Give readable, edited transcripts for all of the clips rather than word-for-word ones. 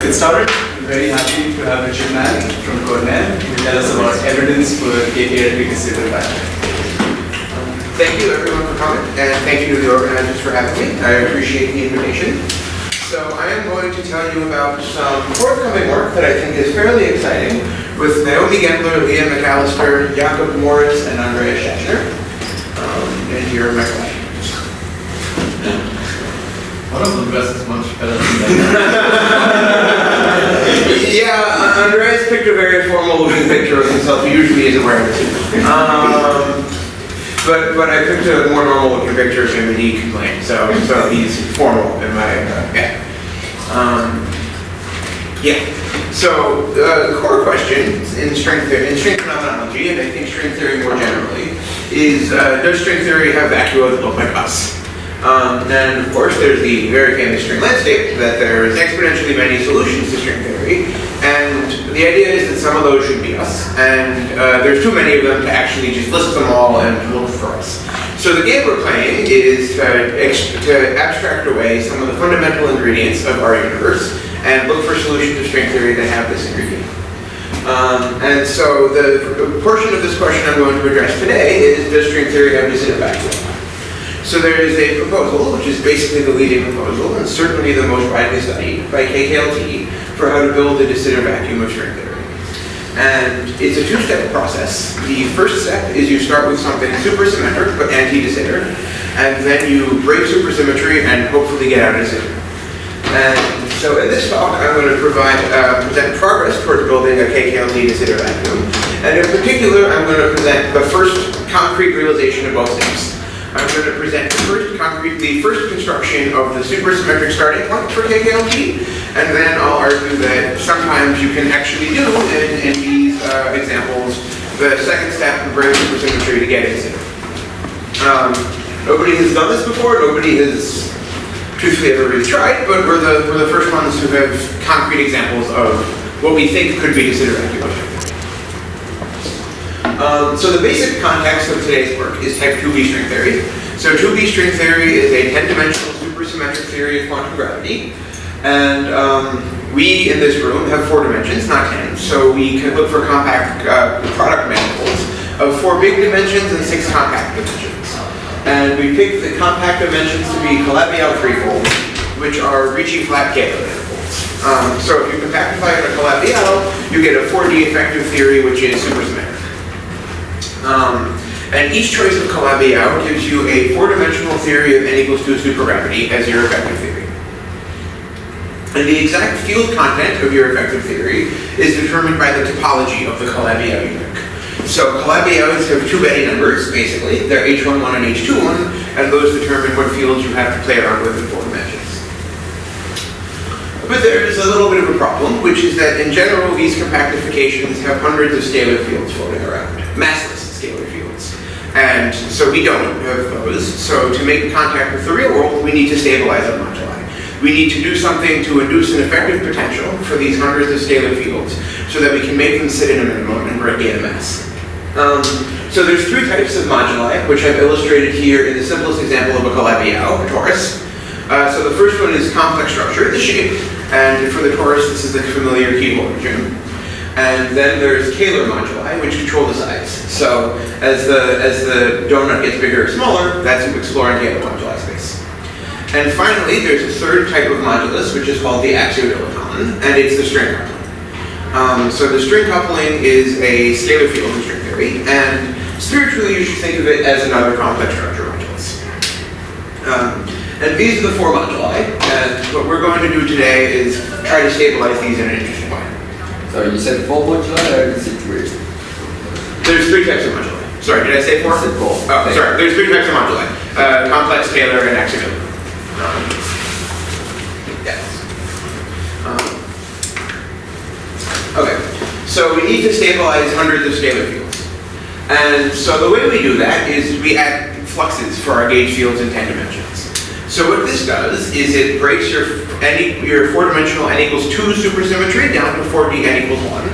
get started. I'm very happy to have Richard Nally from Cornell who will tell us about evidence for KKLT distributed vacuum. Thank you everyone for coming, and thank you to the organizers for having me. I appreciate the invitation. So I am going to tell you about some forthcoming work that I think is fairly exciting with Naomi Gendler, Leah McAllister, Jakob Morris, and Andreas Schachner. And here are my questions. One of them dresses much better than that. Yeah, Andreas picked a very formal looking picture of himself. He usually isn't wearing a suit. But I picked a more normal looking picture of him and he complained. So he's formal in my, So the core question in string phenomenology, and I think string theory more generally, is does string theory have vacua that look like us? And of course there's the very famous string landscape that there's exponentially many solutions to string theory, and the idea is that some of those should be us, and there's too many of them to actually just list them all and look for us. So the game we're playing is to abstract away some of the fundamental ingredients of our universe and look for solutions to string theory that have this ingredient. And so the portion of this question I'm going to address today is, does string theory have de Sitter vacuum? So there is a proposal, which is basically the leading proposal, and certainly the most widely studied by KKLT, for how to build a de Sitter vacuum of string theory. And it's a two-step process. The first step is you start with something supersymmetric but anti-de Sitter, and then you break supersymmetry and hopefully get out a de Sitter. And so in this talk, I'm going to present progress towards building a KKLT de Sitter vacuum. And in particular, I'm going to present the first concrete realization of both steps. I'm going to present the first construction of the supersymmetric starting point for KKLT, and then I'll argue that sometimes you can actually do, in these examples, the second step and break supersymmetry to get it. Nobody has done this before, nobody has truthfully ever really tried, but we're the first ones who have concrete examples of what we think could be de Sitter vacuum. So the basic context of today's work is type 2B string theory. So 2B string theory is a 10-dimensional supersymmetric theory of quantum gravity. And we in this room have 4 dimensions, not 10. So we can look for compact product manifolds of 4 big dimensions and 6 compact dimensions. And we pick the compact dimensions to be Calabi-Yau threefolds, which are Ricci flat Kähler manifolds. So if you compactify in a Calabi-Yau, you get a 4D effective theory, which is supersymmetric. And each choice of Calabi-Yau gives you a 4-dimensional theory of n equals 2 supergravity as your effective theory. And the exact field content of your effective theory is determined by the topology of the Calabi-Yau unit. So Calabi-Yaus have 2 Betty numbers, basically. They're H11 and H21, and those determine what fields you have to play around with in 4 dimensions. But there is a little bit of a problem, which is that in general, these compactifications have hundreds of scalar fields floating around, massless scalar fields. And so we don't have those. So to make contact with the real world, we need to stabilize our moduli. We need to do something to induce an effective potential for these hundreds of scalar fields so that we can make them sit in a minimum and gain a mass. So there's 3 types of moduli, which I've illustrated here in the simplest example of a Calabi-Yau, a torus. So the first one is complex structure, the shape, and for the torus, this is the familiar keyhole region. And then there's Kähler moduli, which control the size. So as the donut gets bigger or smaller, that's exploring Kähler moduli space. And finally, there's a third type of modulus, which is called the axiodilaton, and it's the string coupling. So the string coupling is a scalar field in string theory, and spiritually you should think of it as another complex structure modulus. And these are the 4 moduli, and what we're going to do today is try to stabilize these in an interesting way. So you said 4 moduli, or is it 3? There's 3 types of moduli. Sorry, did I say 4? I said 4. Oh, sorry, there's 3 types of moduli. Complex, Kähler, and axiodilaton. Yes. Okay, so we need to stabilize hundreds of scalar fields. And so the way we do that is we add fluxes for our gauge fields in 10 dimensions. So what this does is it breaks your 4-dimensional n equals 2 supersymmetry down to 4D n equals 1.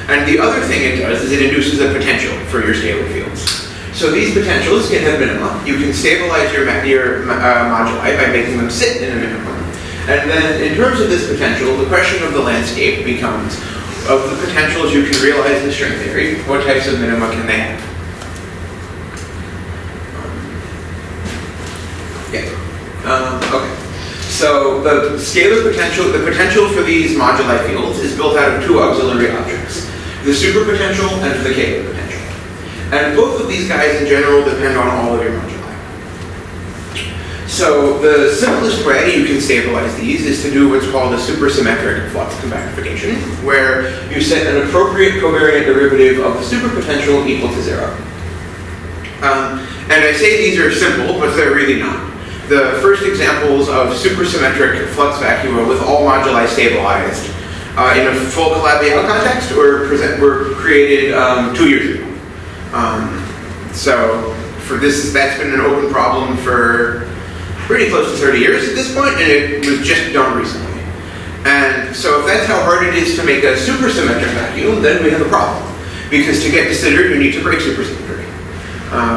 And the other thing it does is it induces a potential for your scalar fields. So these potentials can have minima. You can stabilize your moduli by making them sit in a minimum. And then in terms of this potential, the question of the landscape becomes, of the potentials you can realize in string theory, what types of minima can they have? Okay. So the scalar potential, the potential for these moduli fields is built out of two auxiliary objects, the superpotential and the Kähler potential. And both of these guys in general depend on all of your moduli. So the simplest way you can stabilize these is to do what's called a supersymmetric flux compactification, where you set an appropriate covariant derivative of the superpotential equal to 0. And I say these are simple, but they're really not. The first examples of supersymmetric flux vacua with all moduli stabilized in a full Calabi-Yau context were created 2 years ago. So for this, that's been an open problem for pretty close to 30 years at this point, and it was just done recently. And so if that's how hard it is to make a supersymmetric vacuum, then we have a problem. Because to get de Sitter, you need to break supersymmetry.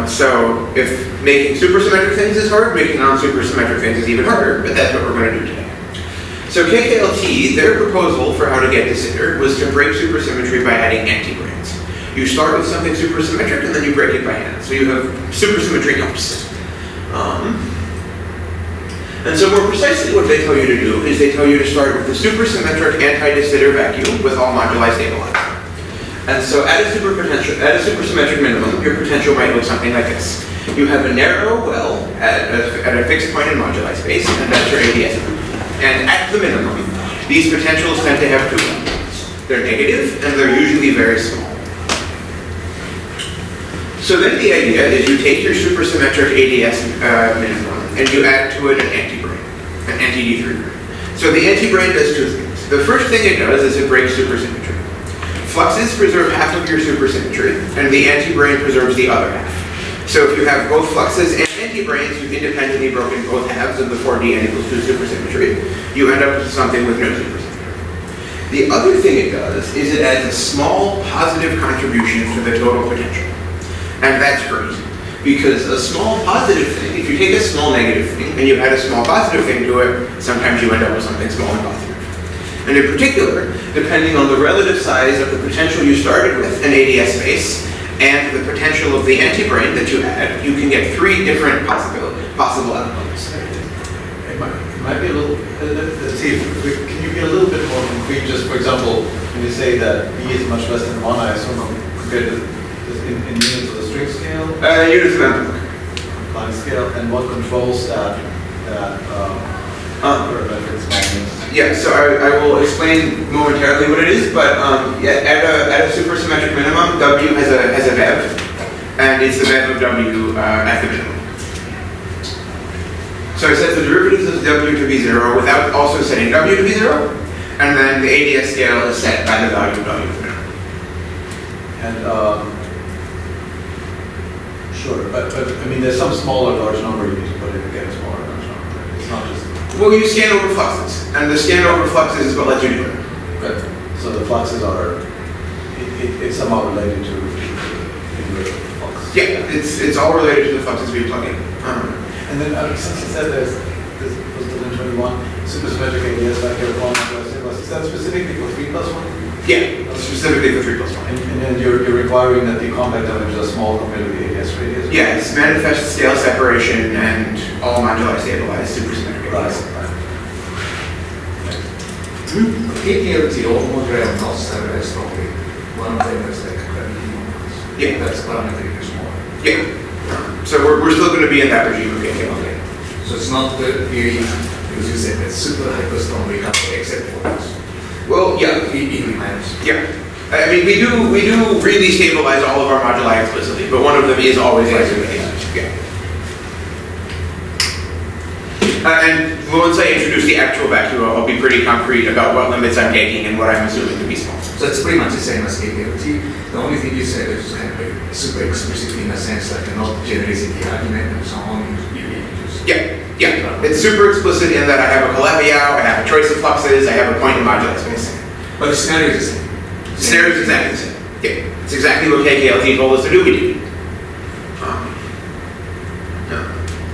So if making supersymmetric things is hard, making non-supersymmetric things is even harder, but that's what we're going to do today. So KKLT, their proposal for how to get de Sitter was to break supersymmetry by adding antibranes. You start with something supersymmetric and then you break it by hand. So you have supersymmetry ups. And so more precisely what they tell you to do is they tell you to start with the supersymmetric anti-de Sitter vacuum with all moduli stabilized. And so at a supersymmetric minimum, your potential might look something like this. You have a narrow well at a fixed point in moduli space, and that's your ADS. And at the minimum, these potentials tend to have two values. They're negative, and they're usually very small. So then the idea is you take your supersymmetric ADS minimum, and you add to it an antibrane, an anti-D3 brane. So the antibrane does two things. The first thing it does is it breaks supersymmetry. Fluxes preserve half of your supersymmetry, and the antibrane preserves the other half. So if you have both fluxes and antibranes, you've independently broken both halves of the 4D n equals 2 supersymmetry. You end up with something with no supersymmetry. The other thing it does is it adds a small positive contribution to the total potential. And that's great. Because a small positive thing, if you take a small negative thing and you add a small positive thing to it, sometimes you end up with something small and positive. And in particular, depending on the relative size of the potential you started with, an ADS space, and the potential of the antibrane that you add, you can get 3 different possible outcomes. It might be a little, let's see, can you be a little bit more concrete? Just for example, when you say that B is much less than 1, I assume compared to in units of the string scale? Units of empirical. Line scale, and what controls that parametric smallness? Yeah, so I will explain momentarily what it is, but yeah, at a supersymmetric minimum, W has a VEV, and it's the VEV of W at the minimum. So I set the derivatives of W to be 0 without also setting W to be 0, and then the ADS scale is set by the value of W at the minimum. And sure, but I mean, there's some smaller large number you need to put in to get a smaller large number. It's not just. Well, you scan over fluxes, and the scan over fluxes is what lets you do it. Good. So the fluxes are, it's somehow related to the flux. Yeah, it's all related to the fluxes we plug in. And then since you said this was the 21 supersymmetric ADS vector, is that specifically for 3+1? Yeah, specifically for 3+1. And then you're requiring that the compact dimensions are small compared to the ADS radius? Yeah, it's manifest scale separation and all moduli stabilized supersymmetric ADS. KKLT all moduli are not stabilized properly. One of them is like gravity. Yeah. That's parametrically small. Yeah. So we're still going to be in that regime of KKLT. So it's not very, because you said that super hyperstrong recovery except for this. Well, yeah. In minus. Yeah. I mean, we do really stabilize all of our moduli explicitly, but one of them is always isomorphic. Yeah. And once I introduce the actual vacuum, I'll be pretty concrete about what limits I'm taking and what I'm assuming to be small. So it's pretty much the same as KKLT. The only thing you said is kind of like super explicitly in a sense, like not genericity argument and so on. Yeah. It's super explicit in that I have a Calabi-Yau, I have a choice of fluxes, I have a point in moduli space. But the scenario is the same. The scenario is exactly the same. Yeah. It's exactly what KKLT told us to do, we did.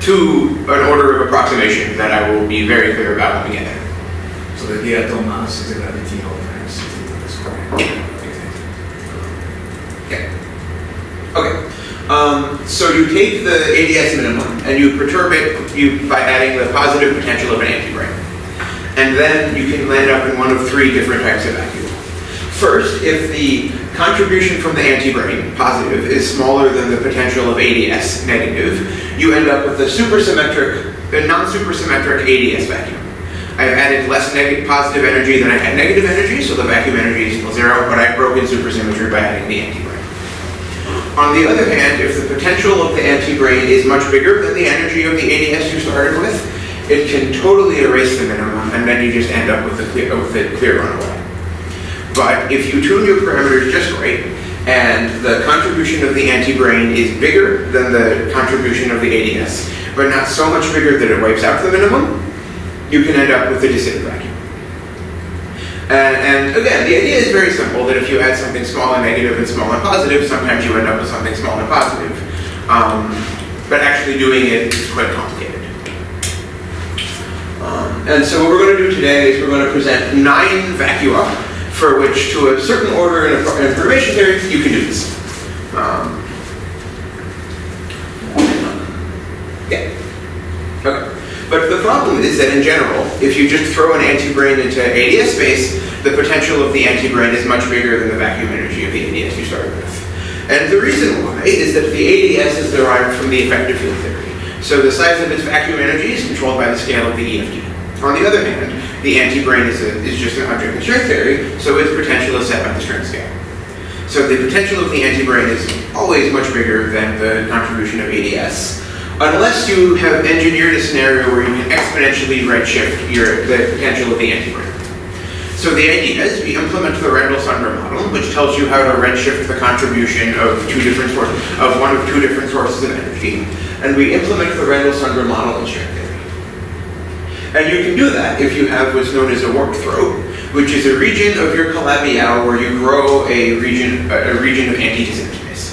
To an order of approximation that I will be very clear about when we get there. So the diatom mass is the gravity of the city of the square. Okay. Okay. So you take the ADS minimum and you perturb it by adding the positive potential of an antibrane. And then you can land up in one of three different types of vacuum. First, if the contribution from the antibrane, positive, is smaller than the potential of ADS, negative, you end up with a non-supersymmetric ADS vacuum. I've added less positive energy than I had negative energy, so the vacuum energy is still zero, but I've broken supersymmetry by adding the antibrane. On the other hand, if the potential of the antibrane is much bigger than the energy of the ADS you started with, it can totally erase the minimum, and then you just end up with a clear runaway. But if you tune your parameters just right, and the contribution of the antibrane is bigger than the contribution of the ADS, but not so much bigger that it wipes out the minimum, you can end up with a de Sitter vacuum. And again, the idea is very simple, that if you add something small and negative and small and positive, sometimes you end up with something small and positive. But actually doing it is quite complicated. And so what we're going to do today is we're going to present 9 vacua for which, to a certain order in information theory, you can do this. Yeah. Okay. But the problem is that in general, if you just throw an antibrane into ADS space, the potential of the antibrane is much bigger than the vacuum energy of the ADS you started with. And the reason why is that the ADS is derived from the effective field theory. So the size of its vacuum energy is controlled by the scale of the EFT. On the other hand, the antibrane is just an object in string theory, so its potential is set by the string scale. So the potential of the antibrane is always much bigger than the contribution of ADS. Unless you have engineered a scenario where you can exponentially redshift the potential of the antibrane. So the idea is we implement the Rendell-Sundrum model, which tells you how to redshift the contribution of one of two different sources of energy, and we implement the Rendell-Sundrum model in string theory. And you can do that if you have what's known as a warped throat, which is a region of your Calabi-Yau where you grow a region of anti-de Sitter space.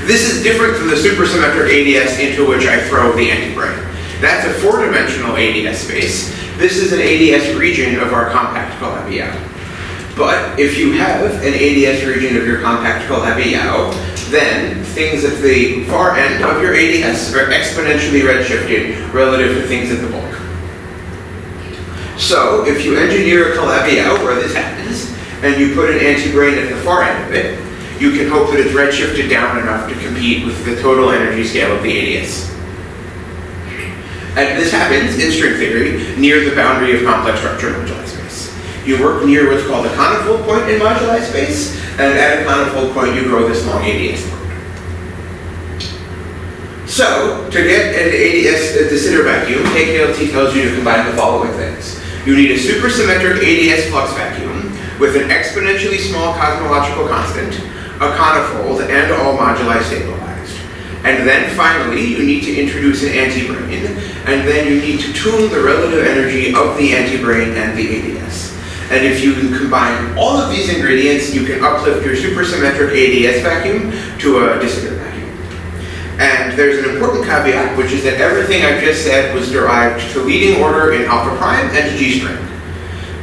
This is different from the supersymmetric ADS into which I throw the antibrane. That's a 4-dimensional ADS space. This is an ADS region of our compact Calabi-Yau. But if you have an ADS region of your compact Calabi-Yau, then things at the far end of your ADS are exponentially redshifted relative to things at the bulk. So if you engineer a Calabi-Yau where this happens, and you put an antibrane at the far end of it, you can hope that it's redshifted down enough to compete with the total energy scale of the ADS. And this happens in string theory near the boundary of complex structure moduli space. You work near what's called a conifold point in moduli space, and at a conifold point you grow this long ADS mode. So, to get an ADS de Sitter vacuum, KKLT tells you to combine the following things. You need a supersymmetric ADS flux vacuum with an exponentially small cosmological constant, a conifold, and all moduli stabilized. And then finally, you need to introduce an antibrane, and then you need to tune the relative energy of the antibrane and the ADS. And if you can combine all of these ingredients, you can uplift your supersymmetric ADS vacuum to a de Sitter vacuum. And there's an important caveat, which is that everything I've just said was derived to leading order in alpha prime and to G string.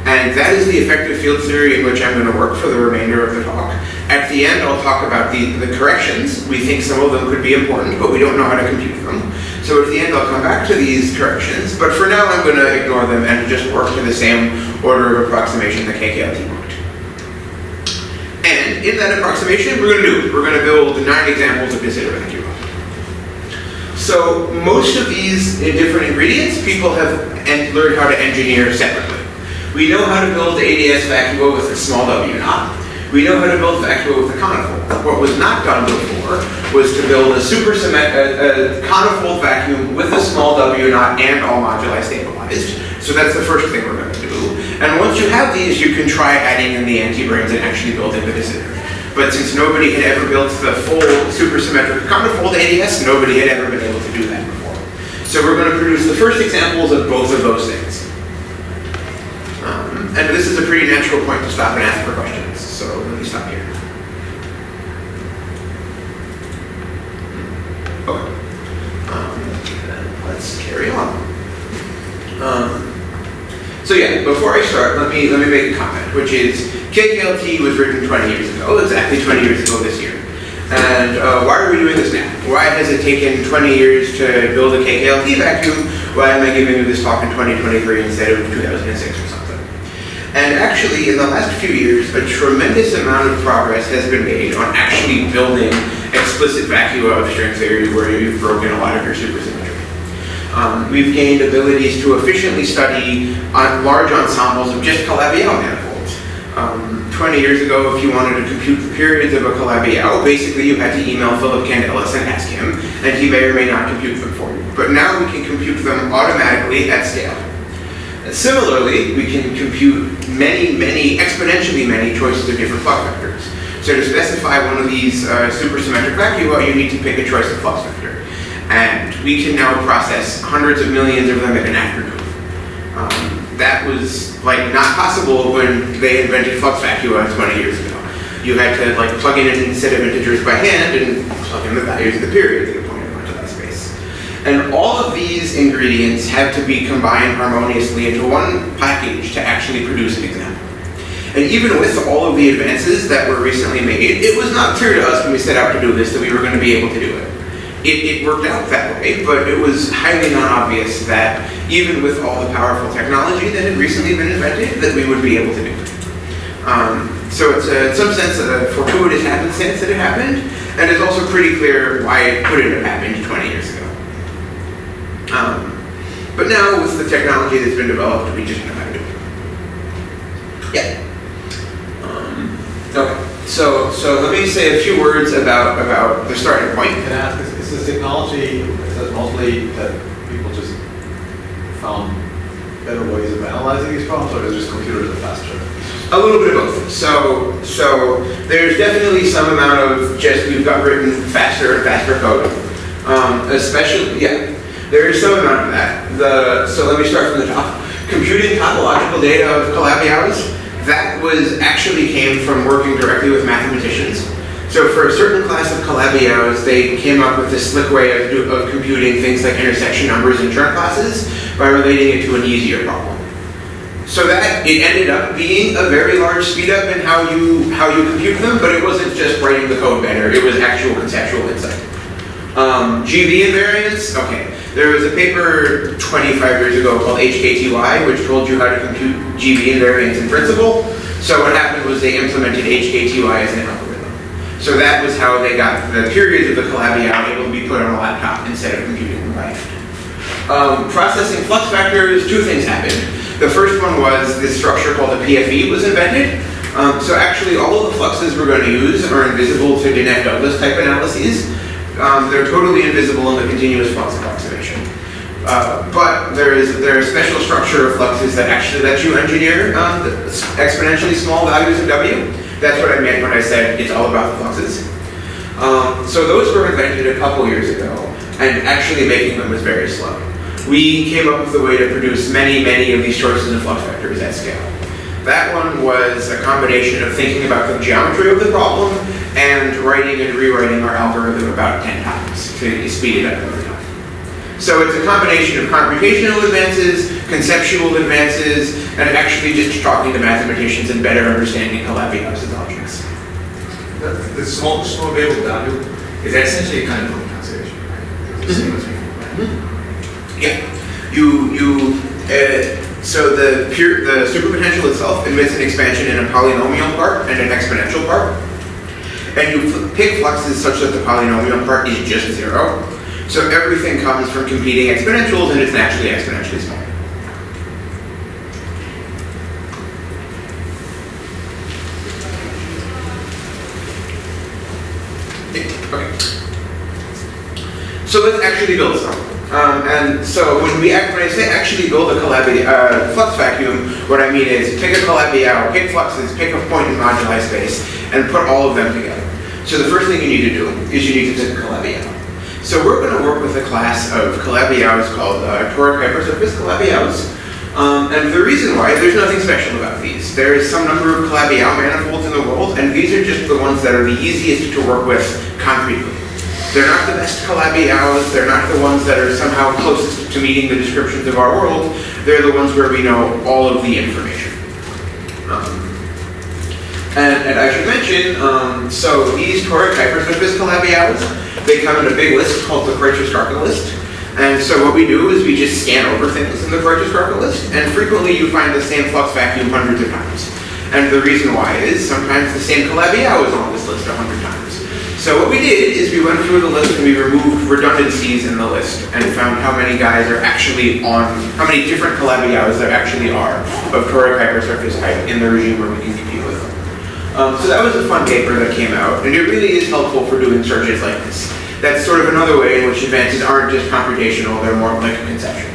And that is the effective field theory in which I'm going to work for the remainder of the talk. At the end, I'll talk about the corrections. We think some of them could be important, but we don't know how to compute them. So at the end, I'll come back to these corrections, but for now, I'm going to ignore them and just work to the same order of approximation that KKLT worked. And in that approximation, we're going to build 9 examples of de Sitter vacua. So most of these different ingredients, people have learned how to engineer separately. We know how to build ADS vacua with a small W naught. We know how to build vacua with a conifold. What was not done before was to build a conifold vacuum with a small W naught and all moduli stabilized. So that's the first thing we're going to do. And once you have these, you can try adding in the antibranes and actually building the de Sitter. But since nobody had ever built the full supersymmetric conifold ADS, nobody had ever been able to do that before. So we're going to produce the first examples of both of those things. And this is a pretty natural point to stop and ask for questions. So let me stop here. Okay. Let's carry on. So So yeah, before I start, let me make a comment, which is KKLT was written 20 years ago, exactly 20 years ago this year. And why are we doing this now? Why has it taken 20 years to build a KKLT vacuum? Why am I giving you this talk in 2023 instead of 2006 or something? And actually, in the last few years, a tremendous amount of progress has been made on actually building explicit vacua of string theory where you've broken a lot of your supersymmetry. We've gained abilities to efficiently study large ensembles of just Calabi-Yau manifolds. 20 years ago, if you wanted to compute the periods of a Calabi-Yau, basically you had to email Philip Candelas and ask him, and he may or may not compute them for you. But now we can compute them automatically at scale. Similarly, we can compute exponentially many choices of different flux vectors. So to specify one of these supersymmetric vacua, you need to pick a choice of flux vector. And we can now process hundreds of millions of them in an afternoon. That was not possible when they invented flux vacua 20 years ago. You had to plug in an set of integers by hand and plug in the values of the periods that pointed onto that space. And all of these ingredients have to be combined harmoniously into one package to actually produce an example. And even with all of the advances that were recently made, it was not clear to us when we set out to do this that we were going to be able to do it. It worked out that way, but it was highly non-obvious that even with all the powerful technology that had recently been invented, that we would be able to do it. So it's in some sense a fortuitous happenstance that it happened, and it's also pretty clear why it couldn't have happened 20 years ago. But now with the technology that's been developed, we just know how to do it. Yeah. Okay. So let me say a few words about the starting point. Can I ask, is this technology, is that mostly that people just found better ways of analyzing these problems, or is it just computers are faster? A little bit of both. So there's definitely some amount of just we've got written faster and faster code. Especially, yeah, there is some amount of that. So let me start from the top. Computing topological data of Calabi-Yaus, that actually came from working directly with mathematicians. So for a certain class of Calabi-Yaus, they came up with this slick way of computing things like intersection numbers in Chern classes by relating it to an easier problem. So that it ended up being a very large speed up in how you compute them, but it wasn't just writing the code better, it was actual conceptual insight. GB invariance, okay. There was a paper 25 years ago called HEP-QIS, which told you how to compute GB invariance in principle. So what happened was they implemented HEP-QIS as an algorithm. So that was how they got the periods of the Calabi-Yau able to be put on a laptop instead of computing them by hand. Processing flux vectors, two things happened. The first one was this structure called a PFE was invented. So actually all of the fluxes we're going to use are invisible to Dinette-Douglas type analyses. They're totally invisible in the continuous flux approximation. But there is a special structure of fluxes that actually let you engineer exponentially small values of W. That's what I meant when I said it's all about the fluxes. So those were invented a couple years ago, and actually making them was very slow. We came up with a way to produce many of these choices of flux vectors at scale. That one was a combination of thinking about the geometry of the problem and writing and rewriting our algorithm about 10 times to speed it up every time. So it's a combination of computational advances, conceptual advances, and actually just talking to mathematicians and better understanding Calabi-Yaus' algebras. The small variable value is essentially kind of translation, right? It's the same as before, right? Yeah. So the superpotential itself admits an expansion in a polynomial part and an exponential part. And you pick fluxes such that the polynomial part is just 0. So everything comes from competing exponentials, and it's naturally exponentially small. Okay. So let's actually build some. And so when I say actually build a Calabi flux vacuum, what I mean is pick a Calabi-Yau, pick fluxes, pick a point in moduli space, and put all of them together. So the first thing you need to do is you need to pick a Calabi-Yau. So we're going to work with a class of Calabi-Yaus called toric hypersurface Calabi-Yaus. And the reason why, there's nothing special about these. There is some number of Calabi-Yau manifolds in the world, and these are just the ones that are the easiest to work with concretely. They're not the best Calabi-Yaus, they're not the ones that are somehow closest to meeting the descriptions of our world, They're the ones where we know all of the information. And I should mention, so these toric hypersurface calabi-hours, they come in a big list called the Kreuzer-Straka list. And so what we do is we just scan over things in the Kreuzer-Straka list, and frequently you find the same flux vacuum hundreds of times. And the reason why is sometimes the same calabi-hour is on this list 100 times. So what we did is we went through the list and we removed redundancies in the list and found how many guys are actually on, how many different calabi-hours there actually are of toric hypersurface type in the regime where we can compete with them. So that was a fun paper that came out, and it really is helpful for doing searches like this. That's sort of another way in which advances aren't just computational, they're more like conceptual.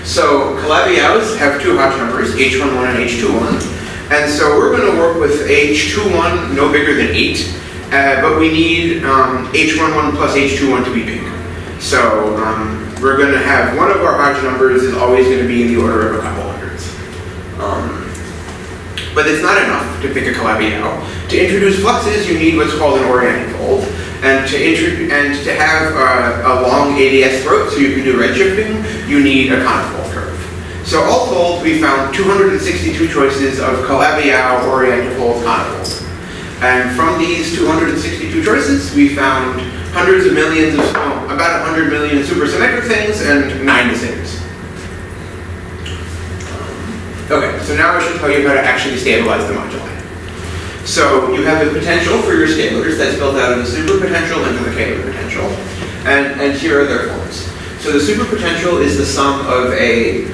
So calabi-hours have two Hodge numbers, H11 and H21. And so we're going to work with H21 no bigger than 8, but we need H11 plus H21 to be big. So we're going to have one of our Hodge numbers is always going to be in the order of a couple hundreds. But it's not enough to pick a calabi-hour. To introduce fluxes, you need what's called an oriented fold. And to have a long ADS throat so you can do redshifting, you need a conifold curve. So all told, we found 262 choices of calabi-hour, oriented fold, conifold. And from these 262 choices, we found hundreds of millions of, about 100 million supersymmetric things and 9 dissingers. Okay, so now I should tell you how to actually stabilize the moduli. So you have the potential for your scalars that's built out of the superpotential and the Kähler potential. And here are their forms. So the superpotential is the sum of a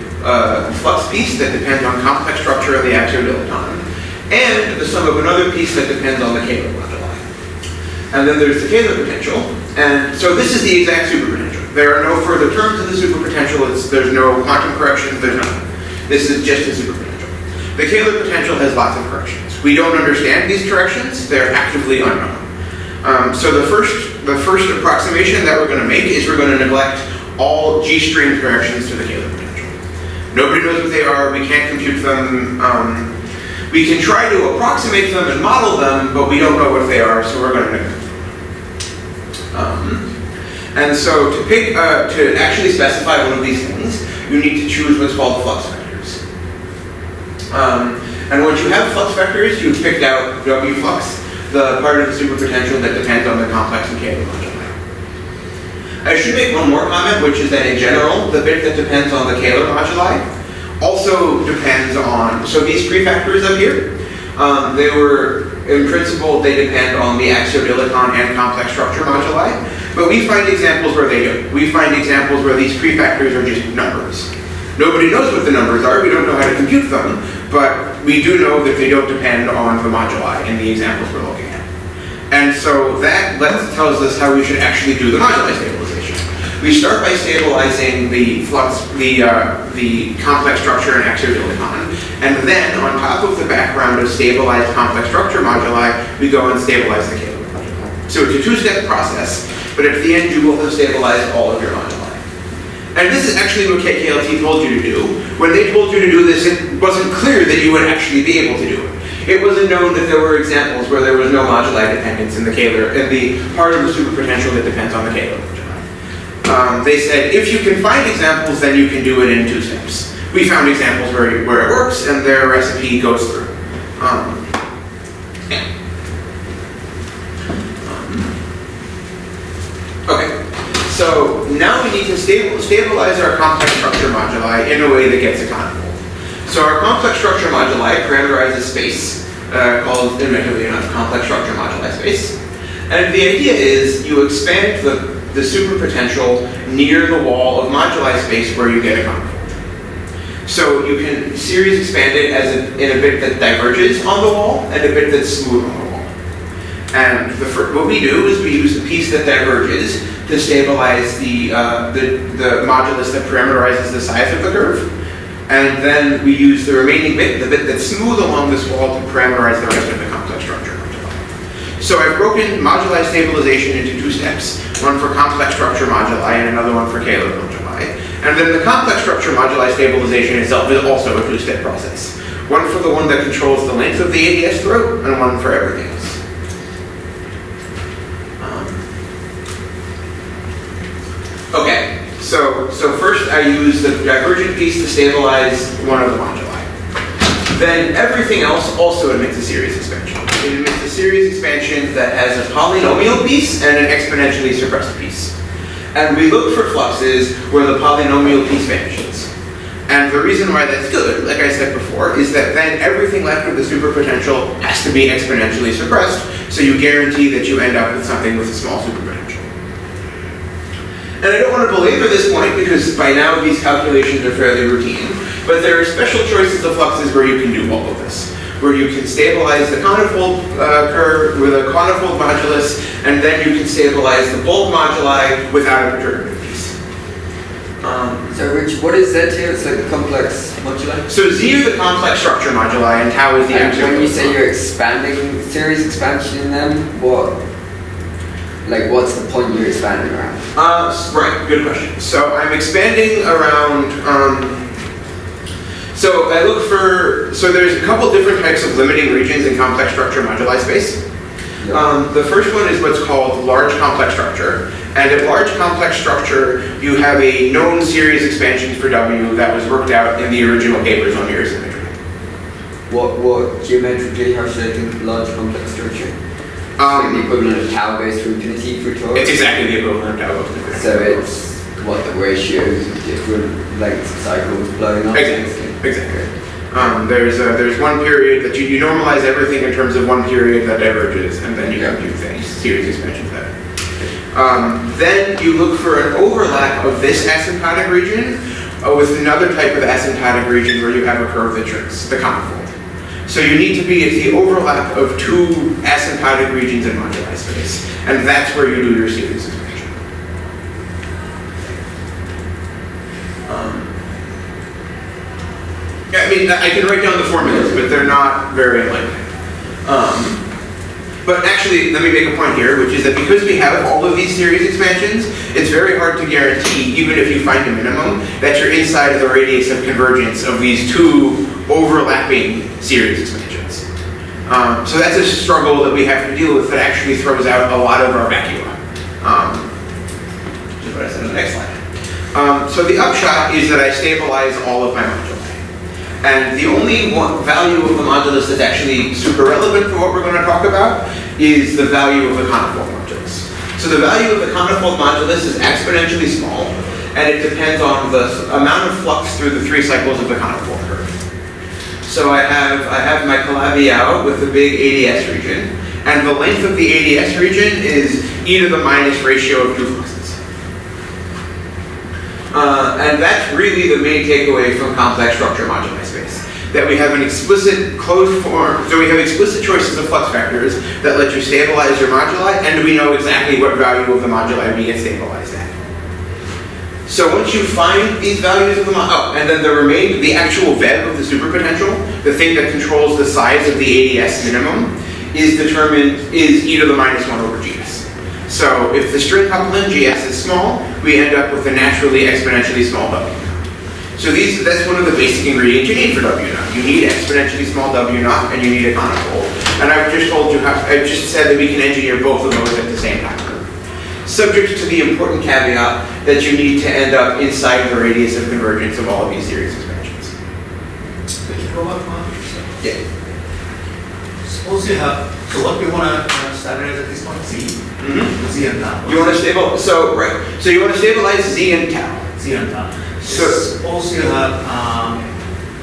flux piece that depends on complex structure of the axial dilaton, and the sum of another piece that depends on the Kähler moduli. And then there's the Kähler potential, and so this is the exact superpotential. There are no further terms in the superpotential, there's no quantum corrections, there's nothing. This is just a superpotential. The Kähler potential has lots of corrections. We don't understand these corrections, they're actively unknown. So the first approximation that we're going to make is we're going to neglect all G-string corrections to the Kähler potential. Nobody knows what they are, we can't compute them. We can try to approximate them and model them, but we don't know what they are, so we're going to neglect them. And so to pick, to actually specify one of these things, you need to choose what's called flux vectors. And once you have flux vectors, you've picked out W flux, the part of the superpotential that depends on the complex and Kähler moduli. I should make one more comment, which is that in general, the bit that depends on the Kähler moduli also depends on, so these prefactors up here, in principle, they depend on the axial dilaton and complex structure moduli, but we find examples where they don't. We find examples where these prefactors are just numbers. Nobody knows what the numbers are, we don't know how to compute them, but we do know that they don't depend on the moduli in the examples we're looking at. And so that tells us how we should actually do the moduli stabilization. We start by stabilizing the flux, the complex structure and axial dilaton, and then on top of the background of stabilized complex structure moduli, we go and stabilize the Kähler moduli. So it's a two-step process, but at the end you will have stabilized all of your moduli. And this is actually what KKLT told you to do. When they told you to do this, it wasn't clear that you would actually be able to do it. It wasn't known that there were examples where there was no moduli dependence in the Kähler, in the part of the superpotential that depends on the Kähler moduli. They said, if you can find examples, then you can do it in 2 steps. We found examples where it works, and their recipe goes through. Okay. So now we need to stabilize our complex structure moduli in a way that gets a conifold. So our complex structure moduli parameterizes space, called, admittedly enough, complex structure moduli space. And the idea is you expand the superpotential near the wall of moduli space where you get a conifold. So you can series expand it in a bit that diverges on the wall and a bit that's smooth on the wall. And what we do is we use the piece that diverges to stabilize the modulus that parameterizes the size of the curve. And then we use the remaining bit, the bit that's smooth along this wall, to parameterize the rest of the complex structure moduli. So I've broken moduli stabilization into 2 steps, one for complex structure moduli and another one for Kähler moduli. And then the complex structure moduli stabilization itself is also a 2-step process. One for the one that controls the length of the ADS throat, and one for everything else. Okay, So first I use the divergent piece to stabilize one of the moduli. Then everything else also emits a series expansion. It emits a series expansion that has a polynomial piece and an exponentially suppressed piece. And we look for fluxes where the polynomial piece vanishes. And the reason why that's good, like I said before, is that then everything left of the superpotential has to be exponentially suppressed, so you guarantee that you end up with something with a small superpotential. And I don't want to belabor this point because by now these calculations are fairly routine, but there are special choices of fluxes where you can do all of this, where you can stabilize the conifold curve with a conifold modulus, and then you can stabilize the bulk moduli without a perturbative piece. So Rich, what is Z here? It's like the complex moduli? So Z are the complex structure moduli, and tau is the And actual. when you say you're expanding series expansion in them, what's the point you're expanding around? Right, good question. So I'm expanding around, so I look for, so there's a couple different types of limiting regions in complex structure moduli space. The first one is what's called large complex structure. And at large complex structure, you have a known series expansion for W that was worked out in the original papers on mirror symmetry. What geometrically, how should I think of large complex structure? Like the equivalent of tau goes to infinity for tau? It's exactly the equivalent of tau goes to infinity. So it's what the ratios of different lengths of cycles blowing up? Exactly. There's one period that you normalize everything in terms of one period that diverges, and then you compute things, series expansions that. Then you look for an overlap of this asymptotic region with another type of asymptotic region where you have a curve that shrinks, the conifold. So you need to be at the overlap of two asymptotic regions in moduli space, and that's where you do your series expansion. I mean, I can write down the formulas, but they're not very enlightening. But actually, let me make a point here, which is that because we have all of these series expansions, it's very hard to guarantee, even if you find a minimum, that you're inside of the radius of convergence of these two overlapping series expansions. So that's a struggle that we have to deal with that actually throws out a lot of our vacua. Which is what I said on the next slide. So the upshot is that I stabilize all of my moduli. And the only value of the modulus that's actually super relevant for what we're going to talk about is the value of the conifold modulus. So the value of the conifold modulus is exponentially small, and it depends on the amount of flux through the 3 cycles of the conifold curve. So I have my Calabi-Yau with the big ADS region, and the length of the ADS region is e to the minus ratio of 2 fluxes. And that's really the main takeaway from complex structure moduli space. That we have an explicit closed form, so we have explicit choices of flux vectors that let you stabilize your moduli, and we know exactly what value of the moduli we get stabilized at. So once you find these values of the and then the actual VEB of the superpotential, the thing that controls the size of the ADS minimum, is e to the minus 1 over GS. So if the string coupling GS is small, we end up with a naturally exponentially small W naught. So that's one of the basic ingredients you need for W naught. You need exponentially small W naught, and you need a conifold. And I've just told you I've just said that we can engineer both of those at the same time. Subject to the important caveat that you need to end up inside the radius of convergence of all of these series expansions. Can you go back one? Yeah. Suppose you have, so what we want to standardize at this point? Z. Z and tau. You want to stabilize, so you want to stabilize Z and tau. Z and tau. So suppose you have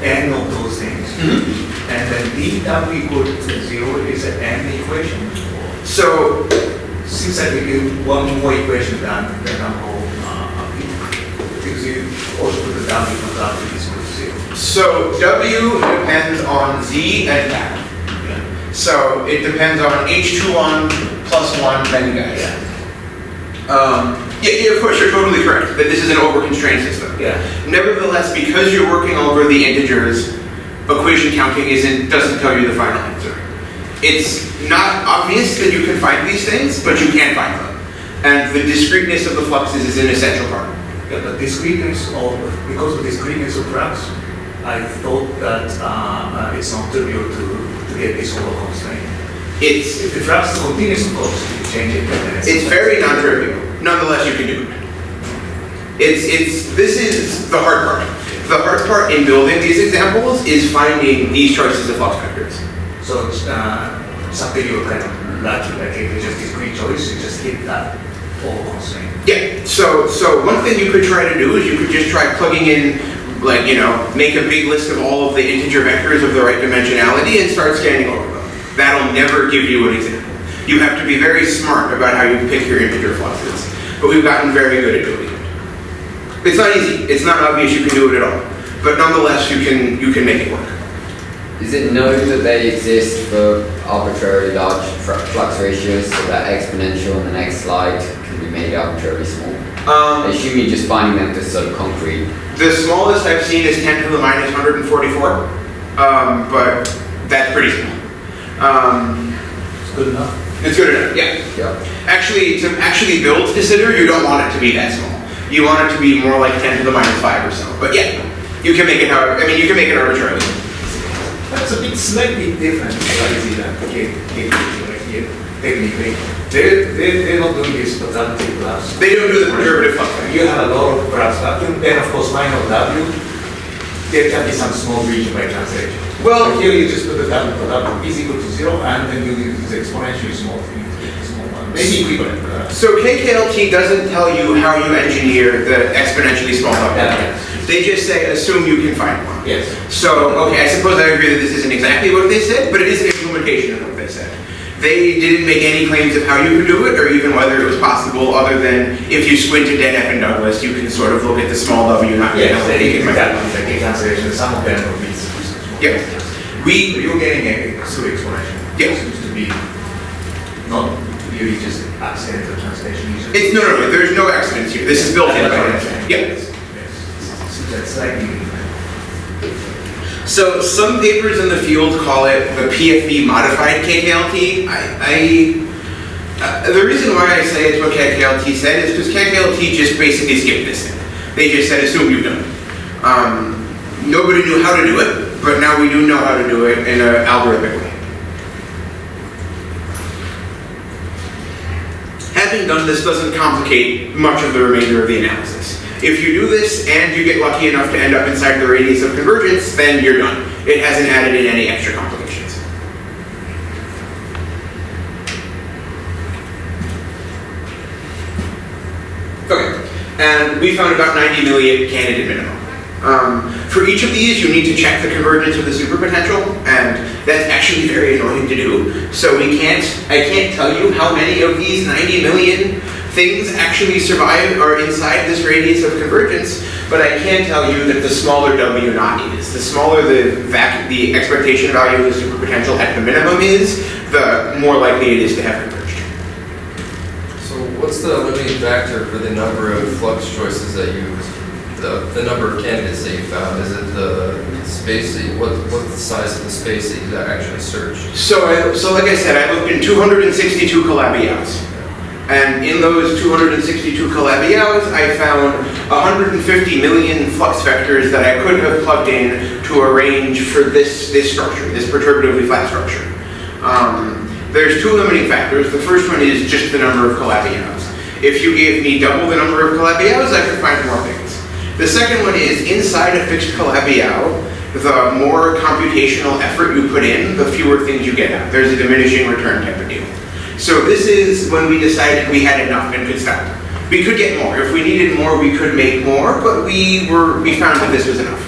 n of those things, and then dw equal to 0 is an n equation. So seems like we do one more equation than the whole because you also put the w from w is equal to 0. So W depends on Z and tau. Yeah. So it depends on H21 plus 1 many guys. Yeah, of course, you're totally correct that this is an over-constrained system. Yeah. Nevertheless, because you're working over the integers, equation counting doesn't tell you the final answer. It's not obvious that you can find these things, but you can find them. And the discreteness of the fluxes is an essential part. Yeah, but discreteness because of discreteness of flux, I thought that it's not trivial to get this over constraint. If the flux is continuous, of course, you change it. It's very non-trivial. Nonetheless, you can do it. This is the hard part. The hard part in building these examples is finding these choices of flux vectors. So something you're kind of lucky, like if you just discrete choice, you just hit that overall constraint. Yeah, so one thing you could try to do is you could just try plugging in, like, make a big list of all of the integer vectors of the right dimensionality and start scanning over them. That'll never give you an example. You have to be very smart about how you pick your integer fluxes, but we've gotten very good at doing it. It's not easy, it's not obvious you can do it at all, but nonetheless you can make it work. Is it known that they exist for arbitrarily large flux ratios so that exponential on the next slide can be made arbitrarily small? I assume you're just finding them for sort of concrete. The smallest I've seen is 10 to the minus 144, but that's pretty small. It's good enough. It's good enough, yeah. Actually, to actually build de Sitter, you don't want it to be that small. You want it to be more like 10 to the minus 5 or so. But yeah, you can make it however, you can make it arbitrarily. That's a bit slightly different strategy than KKLT right here, technically. They're not doing this totality class. They don't do the perturbative flux. You have a lot of perhaps vacuum, then of course minor W, there can be some small region by translation. Well, so here you just put the W is equal to 0 and then you use the exponentially small thing. Maybe equivalent. So KKLT doesn't tell you how you engineer the exponentially small W. They just say, assume you can find one. Yes. So, okay, I suppose I agree that this isn't exactly what they said, but it is an implementation of what they said. They didn't make any claims of how you could do it, or even whether it was possible, other than if you squinted at F and Douglas, you can sort of look at the small W, not yes, I think exactly the cancellation. Some of them will be small. Yeah. You're getting a pseudo exponential. Yeah. It seems to be not really just accidental translation. It's no, there's no accidents here. This is built in by it. Yeah. So that's slightly different. So some papers in the field call it the PFV modified KKLT. The reason why I say it's what KKLT said is because KKLT just basically skipped this thing. They just said, assume you've done it. Nobody knew how to do it, but now we do know how to do it in an algorithmic way. Having done this doesn't complicate much of the remainder of the analysis. If you do this and you get lucky enough to end up inside the radius of convergence, then you're done. It hasn't added in any extra complications. Okay, and we found about 90 million candidate minimum. For each of these, you need to check the convergence of the superpotential, and that's actually very annoying to do. So I can't tell you how many of these 90 million things actually survive or inside this radius of convergence, but I can tell you that the smaller W naught is, the smaller the expectation value of the superpotential at the minimum is, the more likely it is to have converged. So what's the limiting factor for the number of flux choices that you, the number of candidates that you found? Is it the space that you, what's the size of the space that you actually searched? So like I said, I looked in 262 Calabi-Yaos. And in those 262 Calabi-Yaos, I found 150 million flux vectors that I could have plugged in to arrange for this structure, this perturbatively flat structure. There's two limiting factors. The first one is just the number of Calabi-Yaos. If you gave me double the number of Calabi-Yaos, I could find more things. The second one is inside a fixed Calabi-Yao, the more computational effort you put in, the fewer things you get out. There's a diminishing return type of deal. So this is when we decided we had enough and could stop. We could get more. If we needed more, we could make more, but we found that this was enough.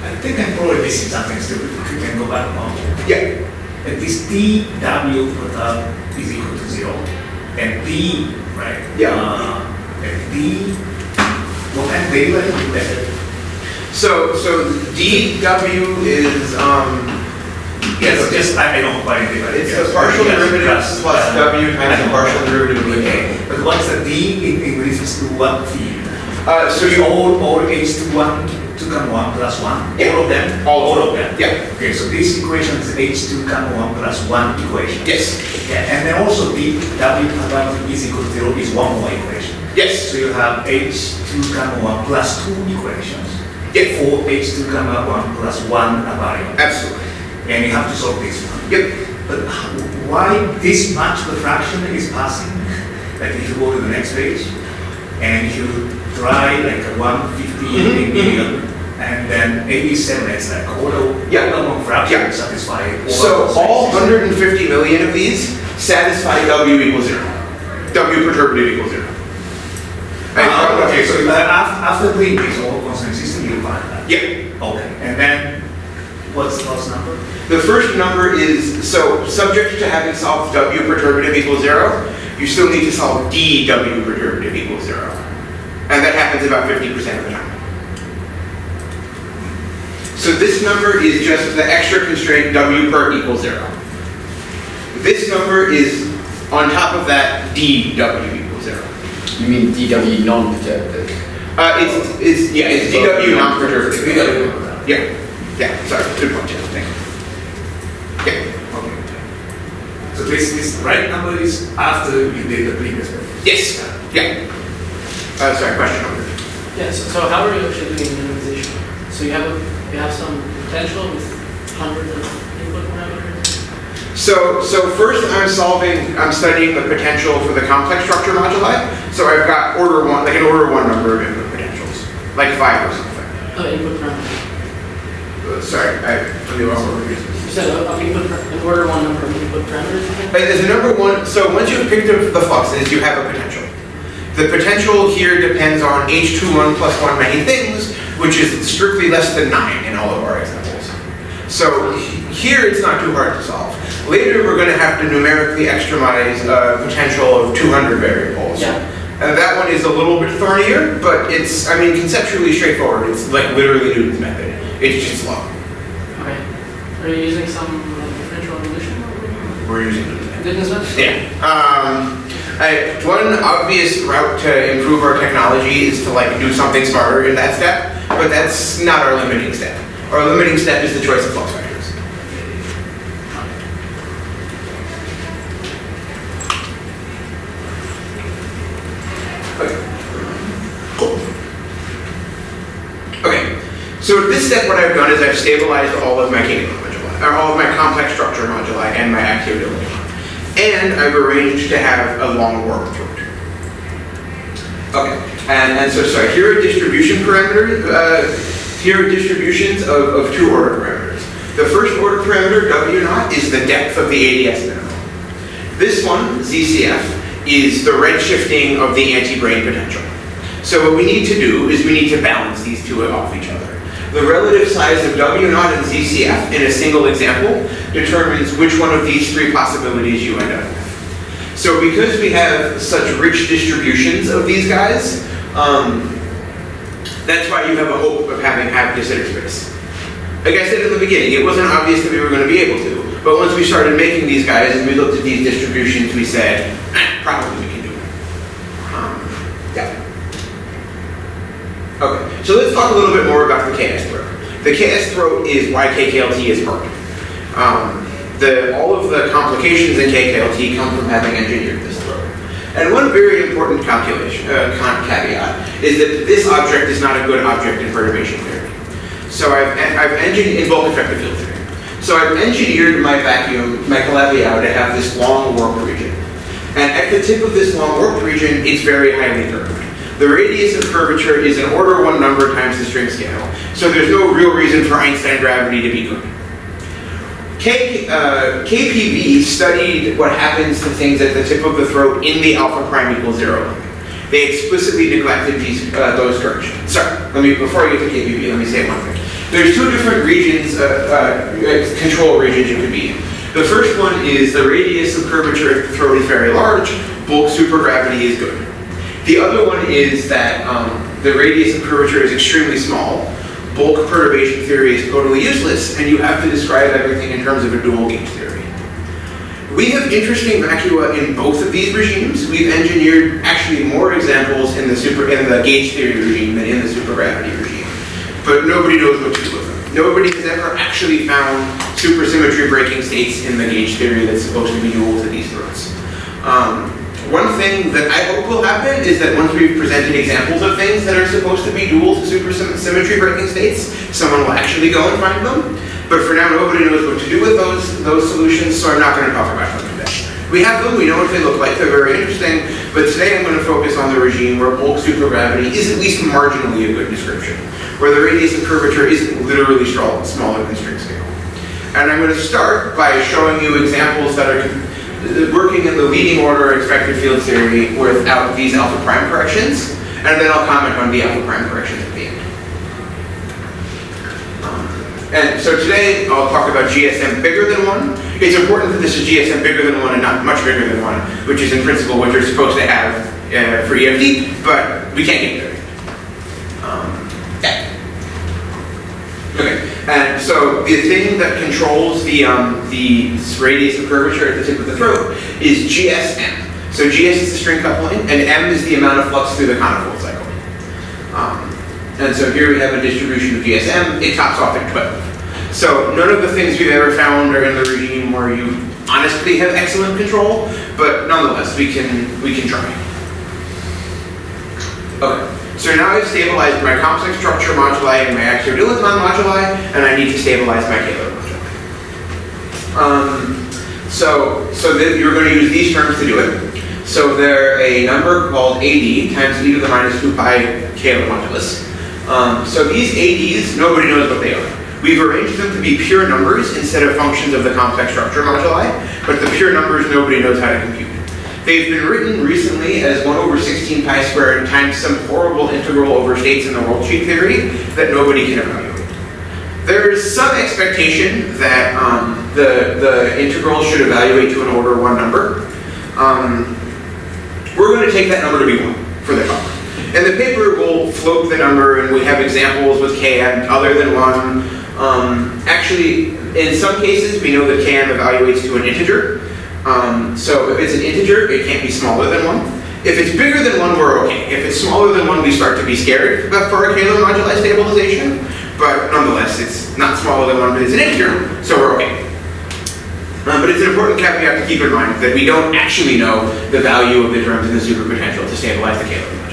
I think I'm probably missing something still. We can go back now. Yeah. And this dw product is equal to 0. And d, right? Yeah. And d, what kind of derivative is that? So dw is yes, just I don't quite derivative. It's the partial derivative plus w times the partial derivative of okay. But what's the d in response to what field? So you all h21 2 plus 1? Yeah. All of them? All of them? Yeah. Okay, so this equation is h2 plus 1 equation. Yes. Yeah, and then also the w product is equal to 0 is one more equation. Yes. So you have h2 plus 2 equations. Yes. For h2 plus 1 variable. Absolutely. And you have to solve this one. Yep. But why this much the fraction is passing? Like if you go to the next page and you dry, like a 150 million, and then 87 is like quarter fraction Yeah. satisfy. So all 150 million of these satisfy W equals 0. W perturbative equals 0. Okay, so after doing this all constant system, you find that. Yeah. Okay, and then what's the first number? The first number is, so subject to having solved W perturbative equals 0, you still need to solve D W perturbative equals 0. And that happens about 50% of the time. So this number is just the extra constraint W per equals 0. This number is on top of that D W equals 0. You mean DW non-perturbative? It's DW non-perturbative. Yeah, sorry, good point, Jeff, thank you. Yeah. Okay. So this right number is after you did the previous one? Yes, yeah. Sorry, question number. Yes, so how are you actually doing minimization? So you have some potential with hundreds of input parameters? So first I'm studying the potential for the complex structure moduli. So I've got order 1, like an order 1 number of input potentials, like 5 or something. Oh, input parameters. Sorry, let me You said an order 1 number of input parameters? As a number 1, so once you've picked up the fluxes, you have a potential. The potential here depends on H21 plus 1 many things, which is strictly less than 9 in all of our examples. So here it's not too hard to solve. Later we're going to have to numerically extremize a potential of 200 variables. Yeah. And that one is a little bit thornier, but it's, I mean, conceptually straightforward. It's like literally Newton's method. It's just slow. Okay. Are you using some differential evolution? We're using Newton's method. Newton's method? Yeah. One obvious route to improve our technology is to like do something smarter in that step, but that's not our limiting step. Our limiting step is the choice of flux vectors. Okay. Cool. Okay. So at this step, what I've done is I've stabilized all of my KKLT moduli, or all of my complex structure moduli and my activity limit. And I've arranged to have a long warp through it. Okay, and so sorry, here are distribution parameters, here are distributions of 2 order parameters. The first order parameter, W naught, is the depth of the ADS minimum. This one, ZCF, is the redshifting of the anti-brane potential. So what we need to do is we need to balance these two off each other. The relative size of W naught and ZCF in a single example determines which one of these 3 possibilities you end up with. So because we have such rich distributions of these guys, that's why you have a hope of having half de Sitter space. Like I said in the beginning, it wasn't obvious that we were going to be able to, but once we started making these guys and we looked at these distributions, we said, probably we can do it. Yeah. Okay, so let's talk a little bit more about the KS throat. The KS throat is why KKLT is hard. All of the complications in KKLT come from having engineered this throat. And one very important calculation, caveat, is that this object is not a good object in perturbation theory. So I've engineered, in bulk effective field theory. So I've engineered my vacuum, my Calabi-Yau, to have this long warp region. And at the tip of this long warp region, it's very highly curved. The radius of curvature is an order 1 number times the string scale. So there's no real reason for Einstein gravity to be good. KPV studied what happens to things at the tip of the throat in the alpha prime equals 0 limit. They explicitly neglected those directions. Sorry, before I get to KPV, let me say one thing. There's 2 different regions, control regions you could be in. The first one is the radius of curvature if the throat is very large, bulk supergravity is good. The other one is that the radius of curvature is extremely small, bulk perturbation theory is totally useless, and you have to describe everything in terms of a dual gauge theory. We have interesting vacua in both of these regimes. We've engineered actually more examples in the gauge theory regime than in the supergravity regime, but nobody knows what to do with them. Nobody has ever actually found supersymmetry breaking states in the gauge theory that's supposed to be dual to these throats. One thing that I hope will happen is that once we've presented examples of things that are supposed to be dual to supersymmetry breaking states, someone will actually go and find them. But for now, nobody knows what to do with those solutions, so I'm not going to talk about them today. We have them, we know what they look like, they're very interesting, but today I'm going to focus on the regime where bulk supergravity is at least marginally a good description, where the radius of curvature isn't literally smaller than string scale. And I'm going to start by showing you examples that are working in the leading order of expected field theory without these alpha prime corrections, and then I'll comment on the alpha prime corrections at the end. And so today I'll talk about GSM bigger than 1. It's important that this is GSM bigger than 1 and not much bigger than 1, which is in principle what you're supposed to have for EFD, but we can't get there. Yeah. Okay, and so the thing that controls the radius of curvature at the tip of the throat is GSM. So GS is the string coupling, and M is the amount of flux through the conifold cycle. And so here we have a distribution of GSM. It tops off at 12. So none of the things we've ever found are in the regime where you honestly have excellent control, but nonetheless, we can try. Okay, so now I've stabilized my complex structure moduli and my axial dilaton moduli, and I need to stabilize my Kähler moduli. So you're going to use these terms to do it. So they're a number called AD times e to the minus 2 pi Kähler modulus. So these ADs, nobody knows what they are. We've arranged them to be pure numbers instead of functions of the complex structure moduli, but the pure numbers nobody knows how to compute. They've been written recently as 1 over 16 pi squared times some horrible integral over states in the world sheet theory that nobody can evaluate. There's some expectation that the integral should evaluate to an order 1 number. We're going to take that number to be 1 for the talk. In the paper, we'll float the number, and we have examples with Km other than 1. Actually, in some cases, we know that Km evaluates to an integer. So if it's an integer, it can't be smaller than 1. If it's bigger than 1, we're okay. If it's smaller than 1, we start to be scared for a Kähler moduli stabilization. But nonetheless, it's not smaller than 1, but it's an integer, so we're okay. But it's an important caveat to keep in mind that we don't actually know the value of the terms in the superpotential to stabilize the Kähler moduli.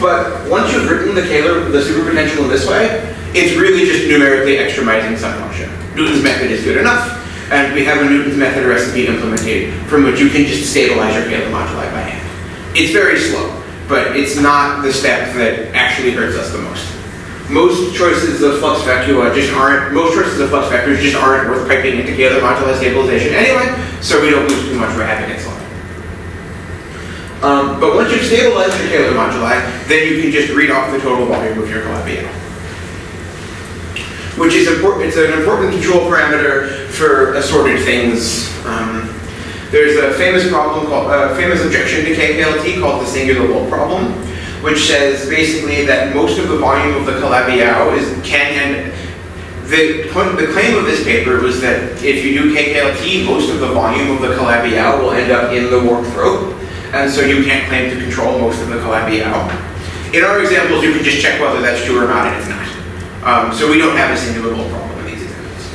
But once you've written the superpotential in this way, it's really just numerically extremizing some function. Newton's method is good enough, and we have a Newton's method recipe implemented from which you can just stabilize your Kähler moduli by hand. It's very slow, but it's not the step that actually hurts us the most. Most choices of flux vectors just aren't worth piping into Kähler moduli stabilization anyway, so we don't lose too much by having it slow. But once you've stabilized your Kähler moduli, then you can just read off the total volume of your Calabi-Yau, which is important. It's an important control parameter for assorted things. There's a famous problem called famous objection to KKLT called the singular wall problem, which says basically that most of the volume of the Calabi-Yau the claim of this paper was that if you do KKLT, most of the volume of the Calabi-Yau will end up in the warped throat. And so you can't claim to control most of the Calabi-Yau. In our examples, you can just check whether that's true or not, and it's not. So we don't have a singular wall problem in these examples.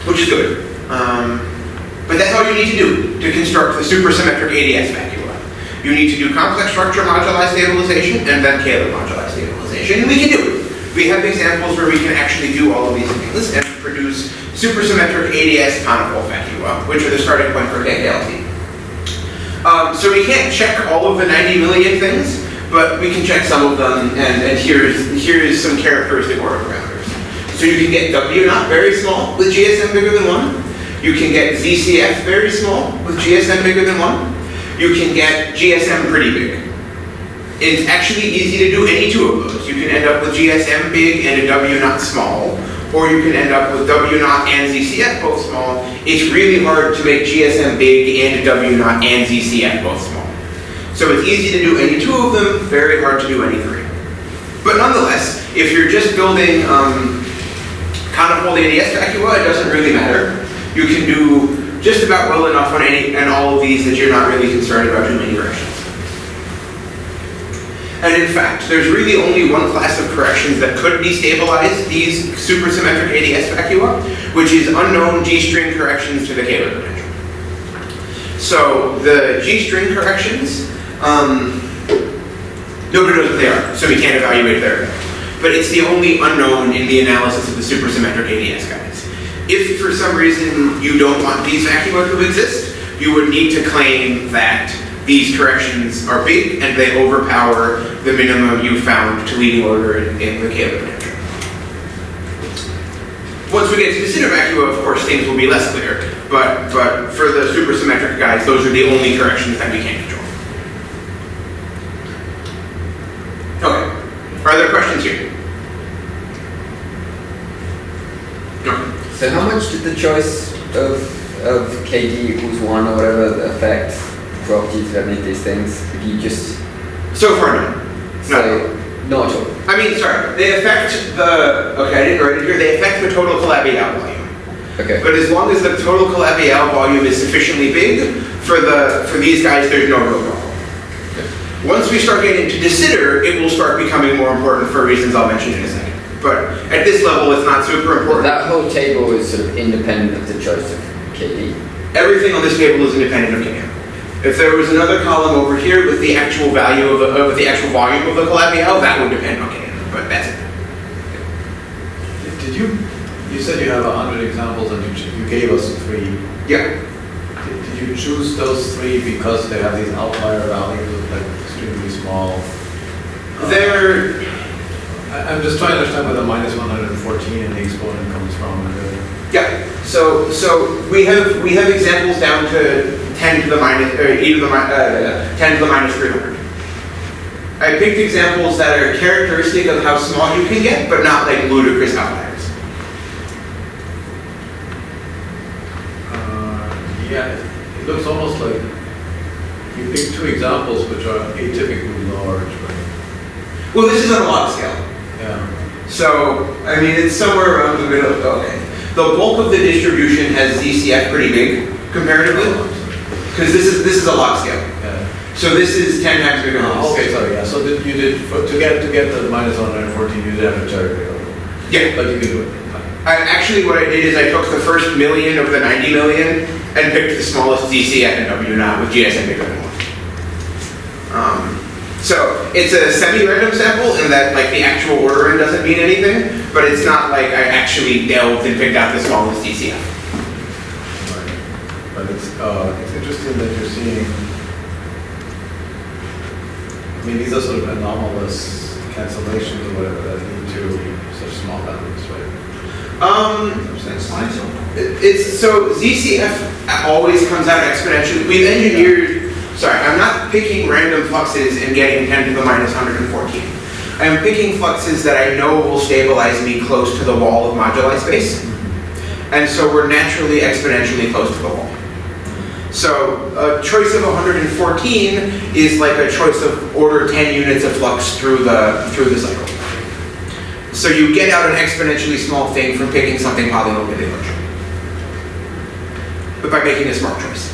Which is good. But that's all you need to do to construct the supersymmetric ADS vacua. You need to do complex structure moduli stabilization and then Kähler moduli stabilization, and we can do it. We have examples where we can actually do all of these things and produce supersymmetric ADS conifold vacua, which are the starting point for KKLT. So we can't check all of the 90 million things, but we can check some of them, and here is some characteristic order parameters. So you can get W naught very small with GSM bigger than 1. You can get ZCF very small with GSM bigger than 1. You can get GSM pretty big. It's actually easy to do any 2 of those. You can end up with GSM big and a W naught small, or you can end up with W naught and ZCF both small. It's really hard to make GSM big and W naught and ZCF both small. So it's easy to do any 2 of them, very hard to do any 3. But nonetheless, if you're just building conifold ADS vacua, it doesn't really matter. You can do just about well enough on any and all of these that you're not really concerned about too many corrections. And in fact, there's really only one class of corrections that could destabilize these supersymmetric ADS vacua, which is unknown G-string corrections to the Kähler potential. So the G-string corrections, nobody knows what they are, so we can't evaluate their. but it's the only unknown in the analysis of the supersymmetric ADS guides. If for some reason you don't want these vacua to exist, you would need to claim that these corrections are big and they overpower the minimum you found to leading order in the KLA potential. Once we get to the center vacua, of course, things will be less clear, but for the supersymmetric guides, those are the only corrections that we can control. Okay, are there questions here? No. So how much did the choice of KD equals 1 or whatever affect properties of any of these things? If you just... So far, no. So, not at all. I mean, sorry, they affect the, okay, I didn't write it here, they affect the total collabial volume. Okay. But as long as the total collabial volume is sufficiently big, for these guys, there's no real problem. Once we start getting to de Sitter, it will start becoming more important for reasons I'll mention in a second. But at this level, it's not super important. That whole table is sort of independent of the choice of KD. Everything on this table is independent of KM. If there was another column over here with the actual value of with the actual volume of the collabial, that would depend on KM, but that's it. Did you said you have 100 examples and you gave us 3. Yeah. Did you choose those 3 because they have these outlier values of like extremely small? I'm just trying to understand where the minus 114 in the exponent comes from. Yeah. So we have examples down to 10 to the minus, or 10 to the minus 300. I picked examples that are characteristic of how small you can get, but not like ludicrous outliers. Yeah, it looks almost like you picked 2 examples which are atypically large, right? Well, this is on a log scale. Yeah. So, I mean, it's somewhere around the middle. Okay. The bulk of the distribution has ZCF pretty big, comparatively. Because this is a log scale. Yeah. So this is 10 times bigger than this. Okay, sorry, yeah. So you did, to get the minus 114, you did have to cherry pick. Yeah. But you can do it. Actually, what I did is I took the first million of the 90 million and picked the smallest ZCF and W naught with GSM bigger than 1. So it's a semi-random sample in that like the actual ordering doesn't mean anything, but it's not like I actually delved and picked out the smallest DCF. Right. But it's interesting that you're seeing, I mean, these are sort of anomalous cancellations or whatever that lead to such small values, right? It's so ZCF always comes out exponentially. We've engineered. Sorry, I'm not picking random fluxes and getting 10 to the minus 114. I'm picking fluxes that I know will stabilize me close to the wall of moduli space. And so we're naturally exponentially close to the wall. So a choice of 114 is like a choice of order 10 units of flux through the cycle. So you get out an exponentially small thing from picking something polynomially large. But by making a smart choice.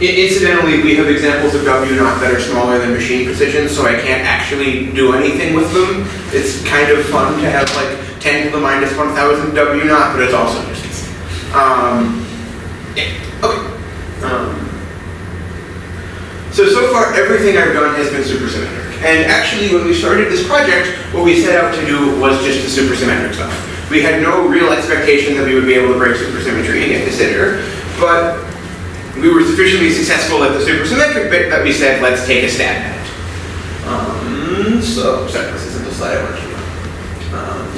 Incidentally, we have examples of W naught that are smaller than machine precision, so I can't actually do anything with them. It's kind of fun to have like 10 to the minus 1000 W naught, but it's also nuisance. Yeah, okay. So far, everything I've done has been supersymmetric. And actually, when we started this project, what we set out to do was just the supersymmetric stuff. We had no real expectation that we would be able to break supersymmetry and get de Sitter, but we were sufficiently successful at the supersymmetric bit that we said, let's take a stab at it. Sorry, this isn't the slide I wanted to do.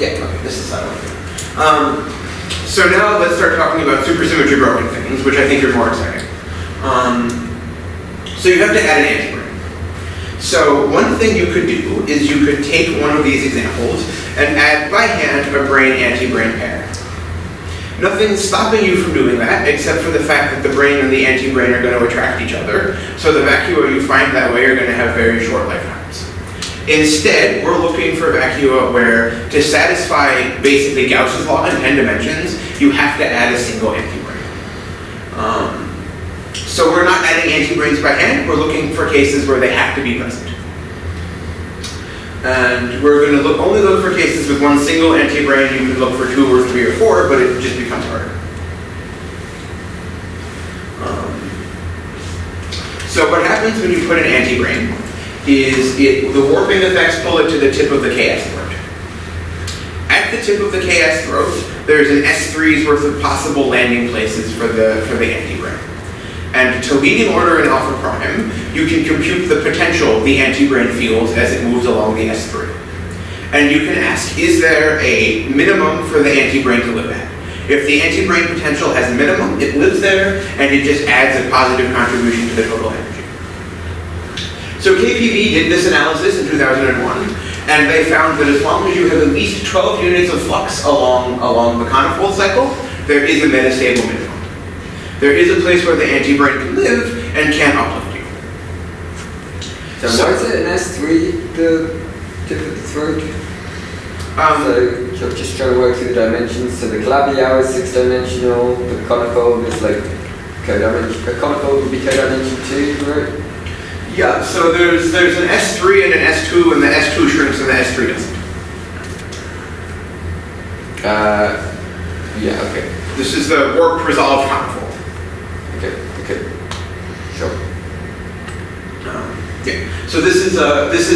Yeah, okay, this is the slide I wanted to do. So now let's start talking about supersymmetry broken things, which I think are more exciting. So you have to add an antibrain. So one thing you could do is you could take one of these examples and add by hand a brain-anti-brain pair. Nothing's stopping you from doing that, except for the fact that the brain and the anti-brain are going to attract each other. So the vacua you find that way are going to have very short lifetimes. Instead, we're looking for vacua where, to satisfy basically Gauss's law in 10 dimensions, you have to add a single anti-brain. So we're not adding anti-brains by hand, we're looking for cases where they have to be present. And we're going to only look for cases with one single anti-brain. You can look for 2 or 3 or 4, but it just becomes harder. So what happens when you put an antibrain is the warping effects pull it to the tip of the KS throat. At the tip of the KS throat, there's an S3's worth of possible landing places for the antibrain. And to leading order in alpha prime, you can compute the potential the antibrain feels as it moves along the S3. And you can ask, is there a minimum for the antibrain to live at? If the antibrain potential has a minimum, it lives there, and it just adds a positive contribution to the total energy. So KPV did this analysis in 2001, and they found that as long as you have at least 12 units of flux along the conifold cycle, there is a metastable minimum. There is a place where the antibrain can live and can uplift you. So why is it an S3, the tip of the throat? So just trying to work through the dimensions. So the Calabi-Yau is 6-dimensional, the conifold is like codimension. The conifold would be codimension 2, right? Yeah, so there's an S3 and an S2, and the S2 shrinks and the S3 doesn't. Yeah, okay. This is the warped resolved conifold. Okay, sure. Yeah. So this is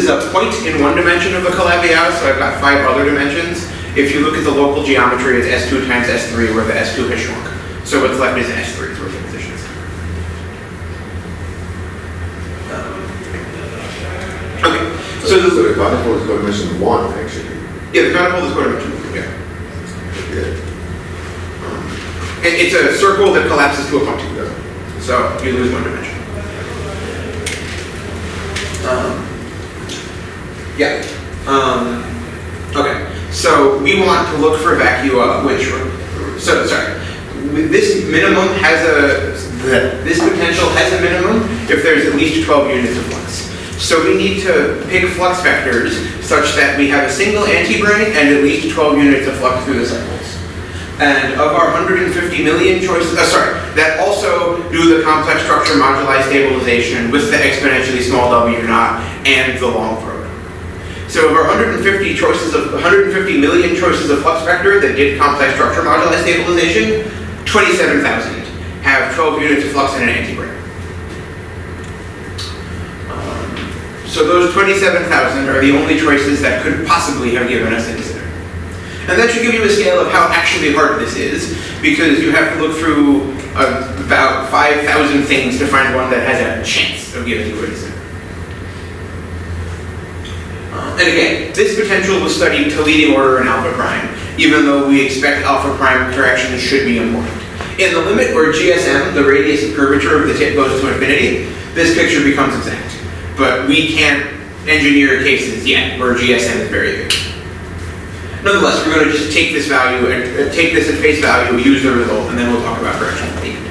a point in one dimension of the Calabi-Yau, so I've got 5 other dimensions. If you look at the local geometry, it's S2 times S3, where the S2 has shrunk. So what's left is an S3's worth of positions. Okay. So the conifold is codimension 1, actually. Yeah, the conifold is codimension 1, yeah. It's a circle that collapses to a point. So you lose 1 dimension. Okay. So we want to look for vacua, this minimum has this potential has a minimum if there's at least 12 units of flux. So we need to pick flux vectors such that we have a single antibrain and at least 12 units of flux through the cycles. And of our 150 million choices, that also do the complex structure moduli stabilization with the exponentially small w naught and the long throat. So of our 150 million choices of flux vector that did complex structure moduli stabilization, 27,000 have 12 units of flux and an antibrain. So those 27,000 are the only choices that could possibly have given us a decider. And that should give you a scale of how actually hard this is, because you have to look through about 5,000 things to find one that has a chance of giving you a decider. And again, this potential was studied to leading order in alpha prime, even though we expect alpha prime corrections should be important. In the limit where GSM, the radius of curvature of the tip, goes to infinity, this picture becomes exact. But we can't engineer cases yet where GSM is very big. Nonetheless, we're going to just take this value and take this at face value, use the result, and then we'll talk about corrections at the end.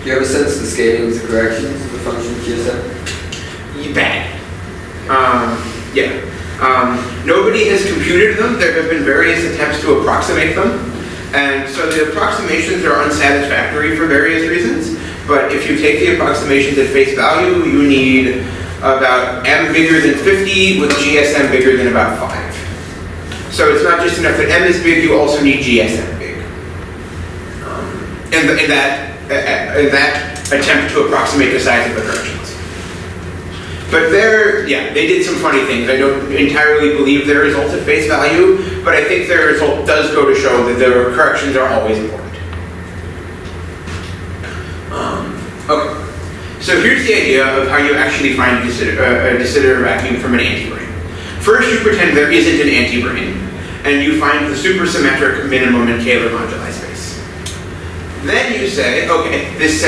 Do you have a sense of the scalings of corrections of the function of GSM? Bad. Nobody has computed them. There have been various attempts to approximate them. And so the approximations are unsatisfactory for various reasons. But if you take the approximations at face value, you need about m bigger than 50 with GSM bigger than about 5. So it's not just enough that m is big, you also need GSM big. In that attempt to approximate the size of the corrections. But they did some funny things. I don't entirely believe their results at face value, but I think their result does go to show that their corrections are always important. Okay, so here's the idea of how you actually find a de Sitter vacuum from an antibrain. First, you pretend there isn't an antibrain, and you find the supersymmetric minimum in Kähler moduli space. Then you say, okay, this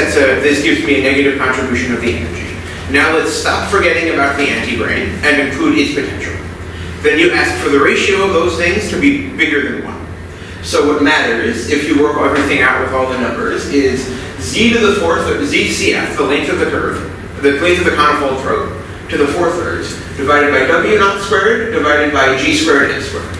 gives me a negative contribution of the energy. Now let's stop forgetting about the antibrain and include its potential. Then you ask for the ratio of those things to be bigger than 1. So what matters, if you work everything out with all the numbers, is z to the 4th, zcf, the length of the curve, the length of the conifold throat, to the 4/3, divided by w naught squared, divided by g squared n squared.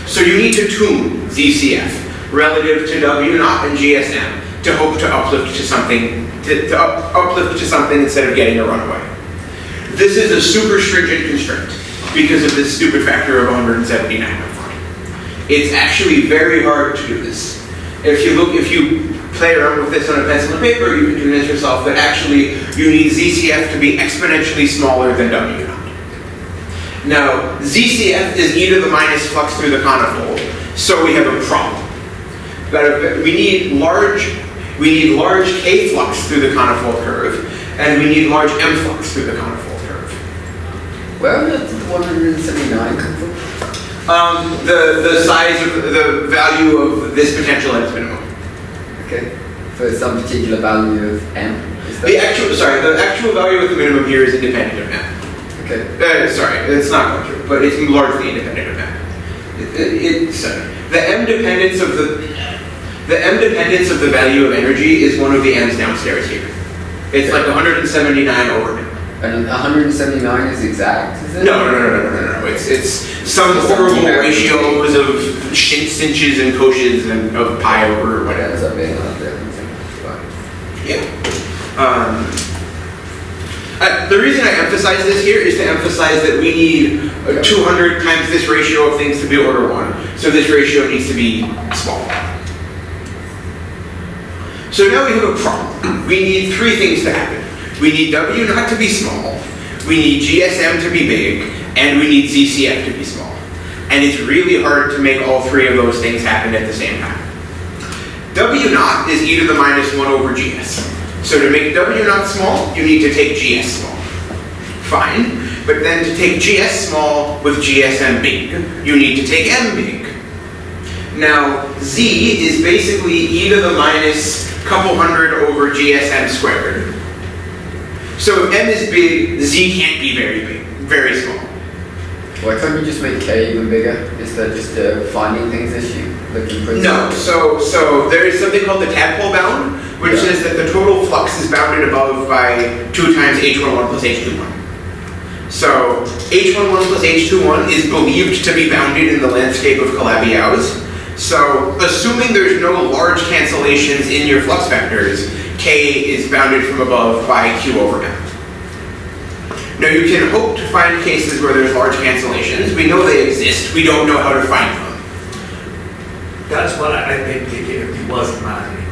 So you need to tune zcf relative to w naught and gsm to hope to uplift to something, uplift to something instead of getting a runaway. This is a super stringent constraint because of this stupid factor of 179 up front. It's actually very hard to do this. If you play around with this on a pencil and paper, you can convince yourself that actually you need ZCF to be exponentially smaller than W naught. Now, ZCF is e to the minus flux through the conifold, so we have a problem. But we need large K flux through the conifold curve, and we need large M flux through the conifold curve. Where did the 179 come from? The size of the value of this potential M minimum. Okay. For some particular value of M? Is that The actual value of the minimum here is independent of M. Okay. Sorry, it's not quite true, but it's largely independent of M. The M dependence of the value of energy is one of the M's downstairs here. It's like 179 over M. And 179 is exact, is it? No. It's some horrible ratios of cinches and coches and of pi over What whatever. ends up being out there? Yeah. The reason I emphasize this here is to emphasize that we need 200 times this ratio of things to be order 1. So this ratio needs to be small. So now we have a problem. We need 3 things to happen. We need W naught to be small, we need GSM to be big, and we need ZCF to be small. And it's really hard to make all 3 of those things happen at the same time. W naught is e to the minus 1 over GS. So to make W naught small, you need to take GS small. Fine, but then to take GS small with GSM big, you need to take M big. Now, Z is basically e to the minus couple hundred over GSM squared. So if M is big, Z can't be very big, very small. Why can't you just make K even bigger? Is that just a finding things issue? No, so there is something called the tadpole bound, which says that the total flux is bounded above by 2 times H11 plus H21. So H11 plus H21 is believed to be bounded in the landscape of Calabi-Yau's. So assuming there's no large cancellations in your flux vectors, K is bounded from above by Q over M. Now you can hope to find cases where there's large cancellations. We know they exist, we don't know how to find them. That's what I think KKLT was imagining.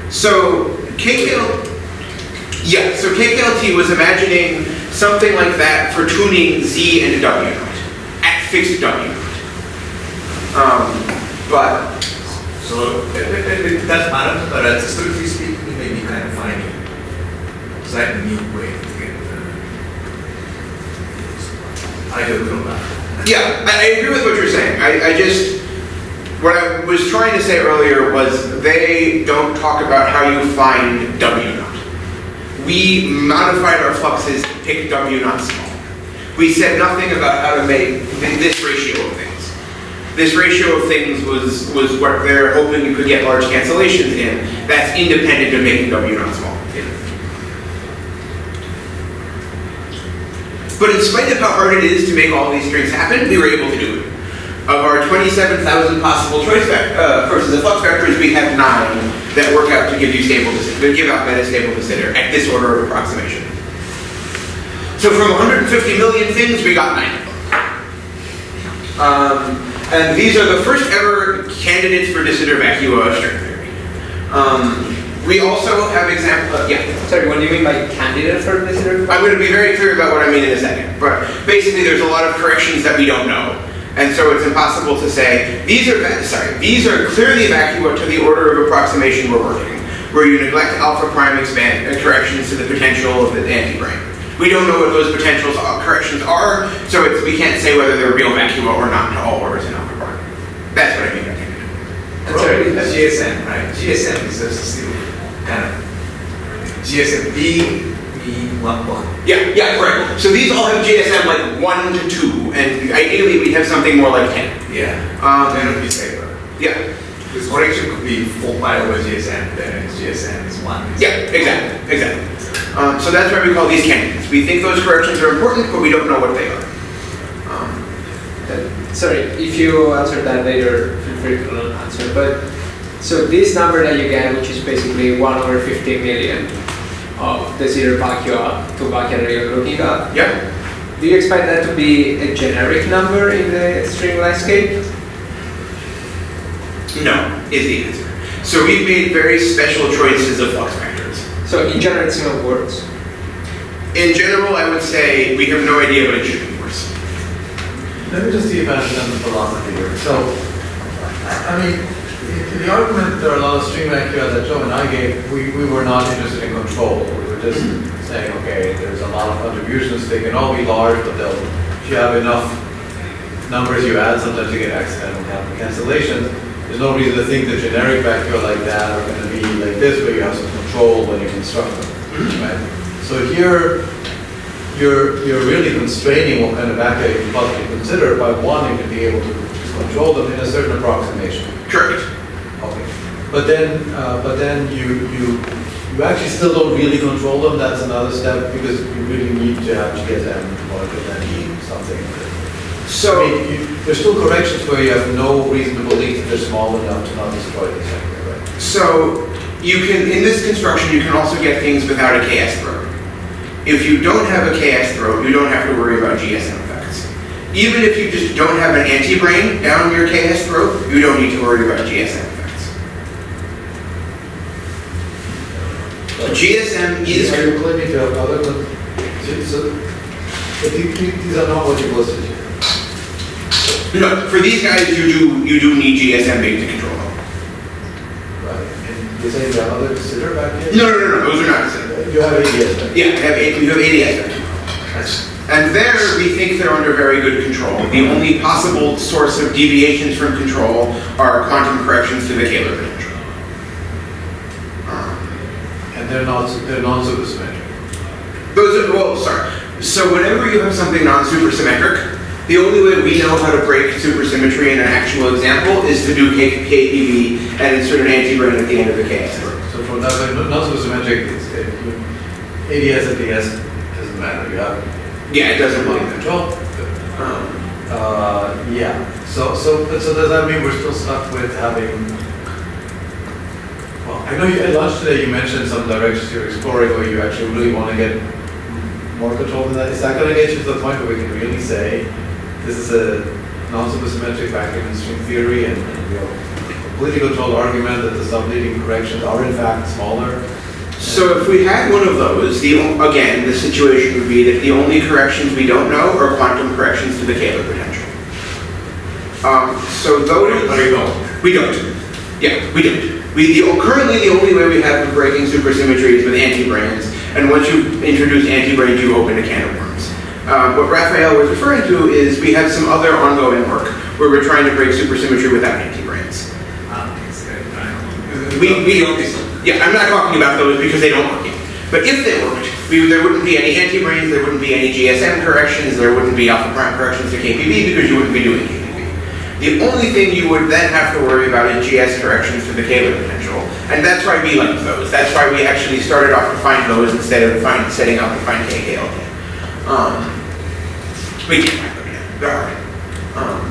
So KKLT was imagining something like that for tuning Z and W naught at fixed W naught. But So it does matter, but strictly speaking, it may be kind of finding slightly new way to get I don't know that. yeah, I agree with what you're saying. What I was trying to say earlier was they don't talk about how you find W naught. We modified our fluxes to pick W naught small. We said nothing about how to make this ratio of things. This ratio of things was what they're hoping you could get large cancellations in. That's independent of making W naught small. But in spite of how hard it is to make all these strings happen, we were able to do it. Of our 27,000 possible choice courses of flux vectors, we have 9 that work out to give you stable de Sitter, give out metastable de Sitter at this order of approximation. So from 150 million things, we got 9 of them. And these are the first ever candidates for de Sitter Vacua of string theory. We also have examples, Sorry, what do you mean by candidate for de Sitter? I'm going to be very clear about what I mean in a second. But basically there's a lot of corrections that we don't know. And so it's impossible to say, these are clearly Vacua to the order of approximation we're working, where you neglect alpha prime corrections to the potential of the anti-prime. We don't know what those potential corrections are, so we can't say whether they're real Vacua or not to all orders in alpha prime. That's what I mean by candidate. Probably the GSM, right? GSM is just still kind of GSM B, 1. Yeah, right. So these all have GSM like 1 to 2, and ideally we'd have something more like 10. Yeah. Then it would be safer. Yeah. This correction could be 4 pi over GSM, then GSM is 1. Yeah, exactly. So that's why we call these candidates. We think those corrections are important, but we don't know what they are. Sorry, if you answer that later, feel free to not answer. But so this number that you get, which is basically 1 over 50 million of de Sitter Vacua to Vacua that you're looking at. Yeah. Do you expect that to be a generic number in the string landscape? No, is the answer. So we've made very special choices of flux factors. So in general, it's not worse. In general, I would say we have no idea, but it should be worse. Let me just see if I understand the philosophy here. So, I mean, the argument, there are a lot of stream IQ that Joe and I gave, we were not interested in control. We were just saying, okay, there's a lot of contributions, they can all be large, but if you have enough numbers you add, sometimes you get accidental cancellations. There's no reason to think that generic vacuum like that are going to be like this, where you have some control when you construct them, right? So here, you're really constraining what kind of vacuum you can possibly consider by wanting to be able to control them in a certain approximation. Correct. Okay. But then you actually still don't really control them. That's another step because you really need to actually get them or to them something. So, I mean, there's still corrections where you have no reason to believe that they're small enough to not destroy the sector, right? So you can, in this construction, you can also get things without a KS throat. If you don't have a KS throat, you don't have to worry about GSM effects. Even if you just don't have an anti-brain down your KS throat, you don't need to worry about GSM effects. GSM is... Are you claiming to have other than... But these are not what you listed here. No, for these guys, you do need GSM bait to control them. Right. And you're saying there are other consider back here? No, those are not considered. You have ADS back. Yeah, you have ADS. And there, we think they're under very good control. The only possible source of deviations from control are quantum corrections to the Kähler potential. And they're non-supersymmetric. Those are, well, sorry. So whenever you have something non-supersymmetric, the only way we know how to break supersymmetry in an actual example is to do KPV and insert an anti-brain at the end of the KS. So for non-supersymmetric, ADS and DS doesn't matter. You have it doesn't really matter. control. Yeah. So does that mean we're still stuck with having? Well, I know at lunch today you mentioned some directions you're exploring where you actually really want to get more control than that. Is that going to get you to the point where we can really say this is a non-supersymmetric vacuum in string theory and completely controlled argument that the subleading corrections are in fact smaller? So if we had one of those, again, the situation would be that the only corrections we don't know are quantum corrections to the Kähler potential. So those... We don't. Yeah, we don't. Currently, the only way we have of breaking supersymmetry is with anti-brains, and once you introduce anti-brains, you open a can of worms. What Raphael was referring to is we have some other ongoing work where we're trying to break supersymmetry without anti-brains. I'm not talking about those because they don't work yet. But if they worked, there wouldn't be any anti-brains, there wouldn't be any GSM corrections, there wouldn't be alpha prime corrections to KPV because you wouldn't be doing KPV. The only thing you would then have to worry about is GS corrections to the Kähler potential. And that's why we like those. That's why we actually started off to find those instead of setting out to find KKLT. We can't find them yet. They're hard.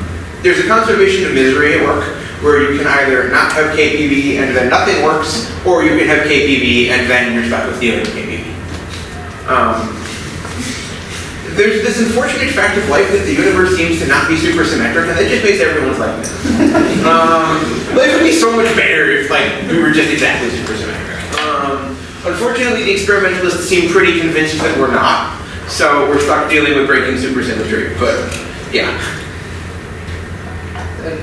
There's a conservation of misery at work where you can either not have KPV and then nothing works, or you can have KPV and then you're stuck with dealing with KPV. There's this unfortunate fact of life that the universe seems to not be supersymmetric, and that just makes everyone's life miserable. Life would be so much better if we were just exactly supersymmetric. Unfortunately, the experimentalists seem pretty convinced that we're not, so we're stuck dealing with breaking supersymmetry. But yeah.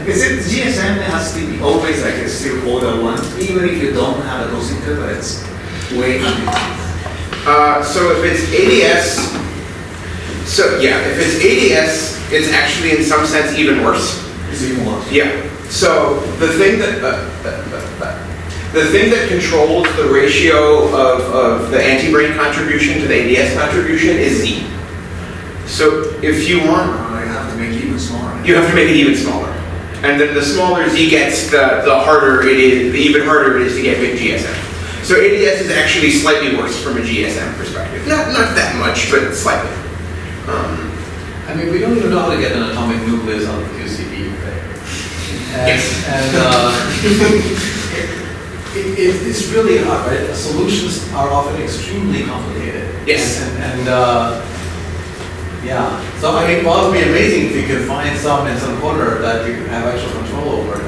Is it GSM has to be always like a still order one, even if you don't have a dosing curve, but it's way under. So if it's ADS. So yeah, if it's ADS, it's actually in some sense even worse. It's even worse. Yeah. So the thing that controls the ratio of the anti-brain contribution to the ADS contribution is Z. So if you want, you have to make it even smaller. You have to make it even smaller, and then the smaller Z gets, the harder it is, the even harder it is to get big GSM. So ADS is actually slightly worse from a GSM perspective. Not that much, but slightly. I mean, we don't even know how to get an atomic nucleus out of QCD, right? It's really hard, right? Solutions are often extremely complicated. Yes. Yeah. So I mean, while it would be amazing if you could find some in some corner that you have actual control over,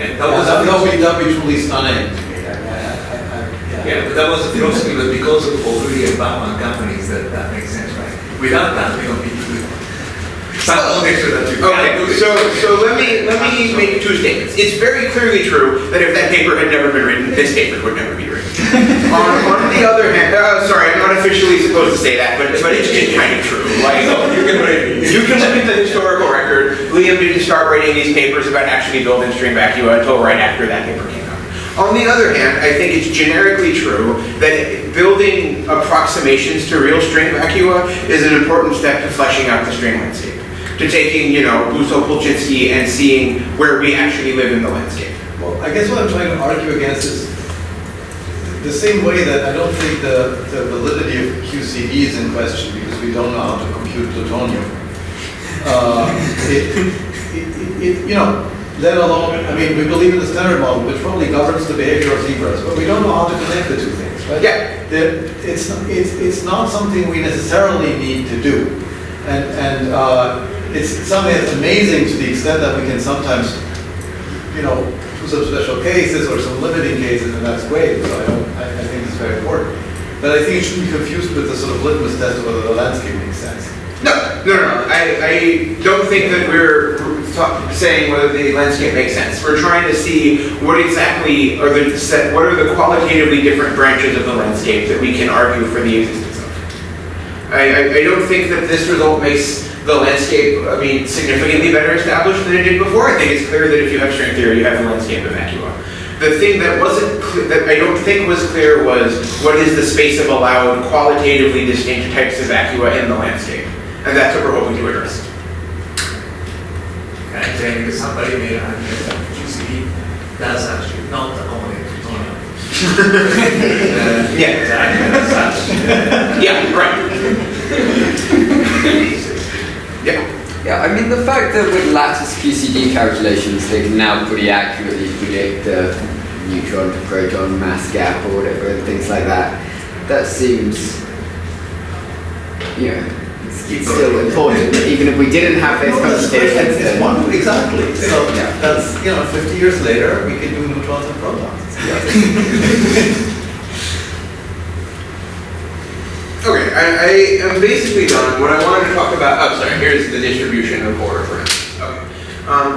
And That'd be truly stunning. Yeah, but that was the philosophy, but because of Berkeley and Vacua companies, that makes sense, right? Without that, we don't need to do it. Okay, so let me make two statements. It's very clearly true that if that paper had never been written, this paper would never be written. on the other hand, sorry, I'm not officially supposed to say that, but it's just kind of true. Like, you can look at the historical record. Liam didn't start writing these papers about actually building string Vacua until right after that paper came out. On the other hand, I think it's generically true that building approximations to real string Vacua is an important step to fleshing out the string landscape. To taking, Buso-Polchinski and seeing where we actually live in the landscape. Well, I guess what I'm trying to argue against is the same way that I don't think the validity of QCD is in question because we don't know how to compute plutonium. Let alone, we believe in the standard model, which probably governs the behavior of zebras, but we don't know how to connect the two things, right? Yeah. It's not something we necessarily need to do. And it's something that's amazing to the extent that we can sometimes, do some special cases or some limiting cases, and that's great. So I think it's very important. But I think it shouldn't be confused with the sort of litmus test of whether the landscape makes sense. No. I don't think that we're saying whether the landscape makes sense. We're trying to see what exactly what are the qualitatively different branches of the landscape that we can argue for the existence of. I don't think that this result makes the landscape, significantly better established than it did before. I think it's clear that if you have string theory, you have the landscape of Vacua. The thing that wasn't that I don't think was clear was what is the space of allowed qualitatively distinct types of Vacua in the landscape, and that's what we're hoping to address. Can I tell you that somebody made an argument that QCD does actually not accommodate plutonium? Yeah, exactly. Yeah, right. Yeah, the fact that with lattice QCD calculations, they can now pretty accurately predict the neutron to proton mass gap or whatever, and things like that. That seems, it's still important. Even if we didn't have those computations, it's one, exactly. So that's, 50 years later, we can do neutrons and protons. Okay, I am basically done. What I wanted to talk about, here's the distribution of order for instance. Okay.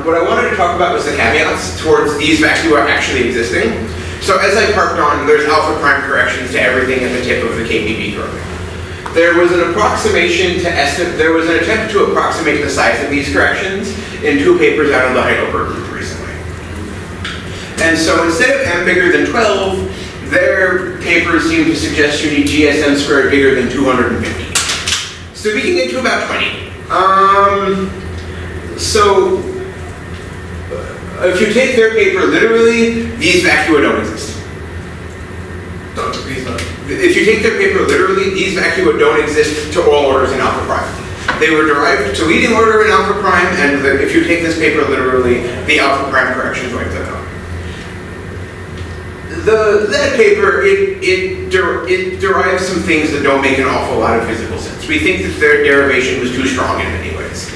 What I wanted to talk about was the caveats towards these Vacua actually existing. So as I harped on, there's alpha prime corrections to everything at the tip of the KPV program. There was an attempt to approximate the size of these corrections in two papers out of the Heidelberg group recently. And so instead of m bigger than 12, their papers seem to suggest you need GSM squared bigger than 250. So we can get to about 20. So if you take their paper literally, these Vacua don't exist. If you take their paper literally, these Vacua don't exist to all orders in alpha prime. They were derived to leading order in alpha prime, and if you take this paper literally, the alpha prime corrections wipe them out. That paper, it derives some things that don't make an awful lot of physical sense. We think that their derivation was too strong in many ways.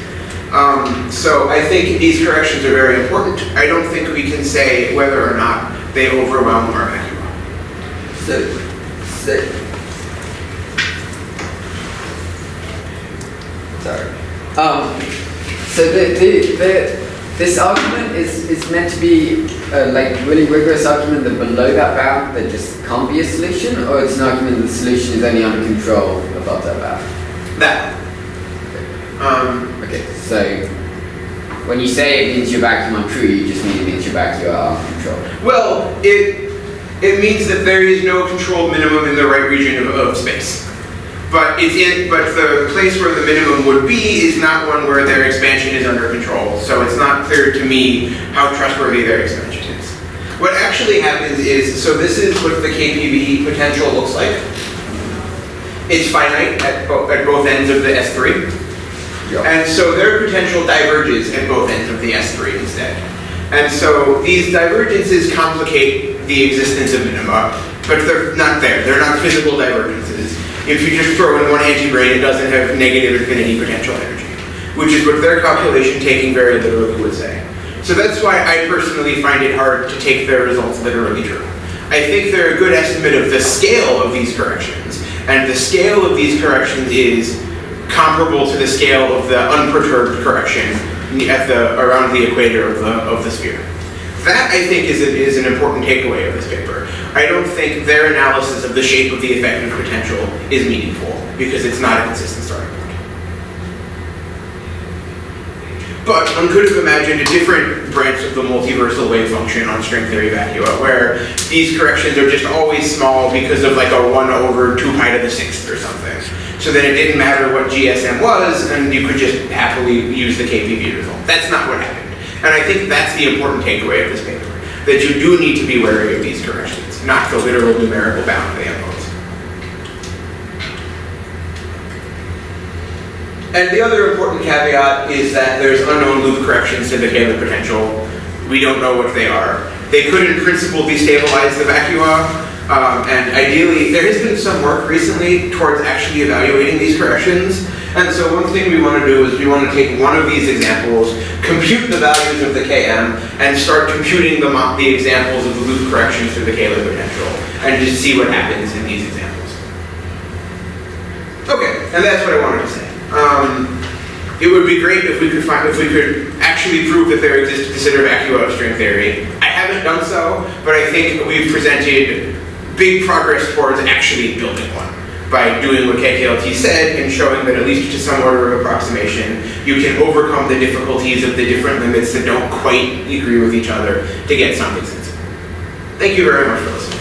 So I think these corrections are very important. I don't think we can say whether or not they overwhelm our Vacua. This argument is meant to be really rigorous argument that below that bound there just can't be a solution, or it's an argument that the solution is only under control above that bound? That. Okay, so when you say it means your vacuum are true, you just mean it means your vacuum are out of control. Well, it means that there is no controlled minimum in the right region of space. But the place where the minimum would be is not one where their expansion is under control. So it's not clear to me how trustworthy their expansion is. What actually happens is, so this is what the KPV potential looks like. It's finite at both ends of the S3. Yep. And so their potential diverges at both ends of the S3 instead. And so these divergences complicate the existence of minima, but they're not there. They're not physical divergences. If you just throw in one antibrain, it doesn't have negative infinity potential energy, which is what their calculation taking very literally would say. So that's why I personally find it hard to take their results literally true. I think they're a good estimate of the scale of these corrections, and the scale of these corrections is comparable to the scale of the unperturbed correction around the equator of the sphere. That, I think, is an important takeaway of this paper. I don't think their analysis of the shape of the effective potential is meaningful, because it's not a consistent starting point. But one could have imagined a different branch of the multiversal wave function on string theory vacua, where these corrections are just always small because of like a 1 over 2 pi to the 6th or something. So then it didn't matter what GSM was, and you could just happily use the KPV result. That's not what happened. And I think that's the important takeaway of this paper, that you do need to be wary of these corrections, not the literal numerical bound they impose. And the other important caveat is that there's unknown loop corrections to the Taylor potential. We don't know what they are. They could in principle destabilize the vacua, and ideally, there has been some work recently towards actually evaluating these corrections. And so one thing we want to do is we want to take one of these examples, compute the values of the Km, and start computing the examples of the loop corrections to the Taylor potential, and just see what happens in these examples. Okay, and that's what I wanted to say. It would be great if we could actually prove that there exists a de Sitter vacua of string theory. I haven't done so, but I think we've presented big progress towards actually building one by doing what KKLT said and showing that at least to some order of approximation, you can overcome the difficulties of the different limits that don't quite agree with each other to get something sensible. Thank you very much for listening.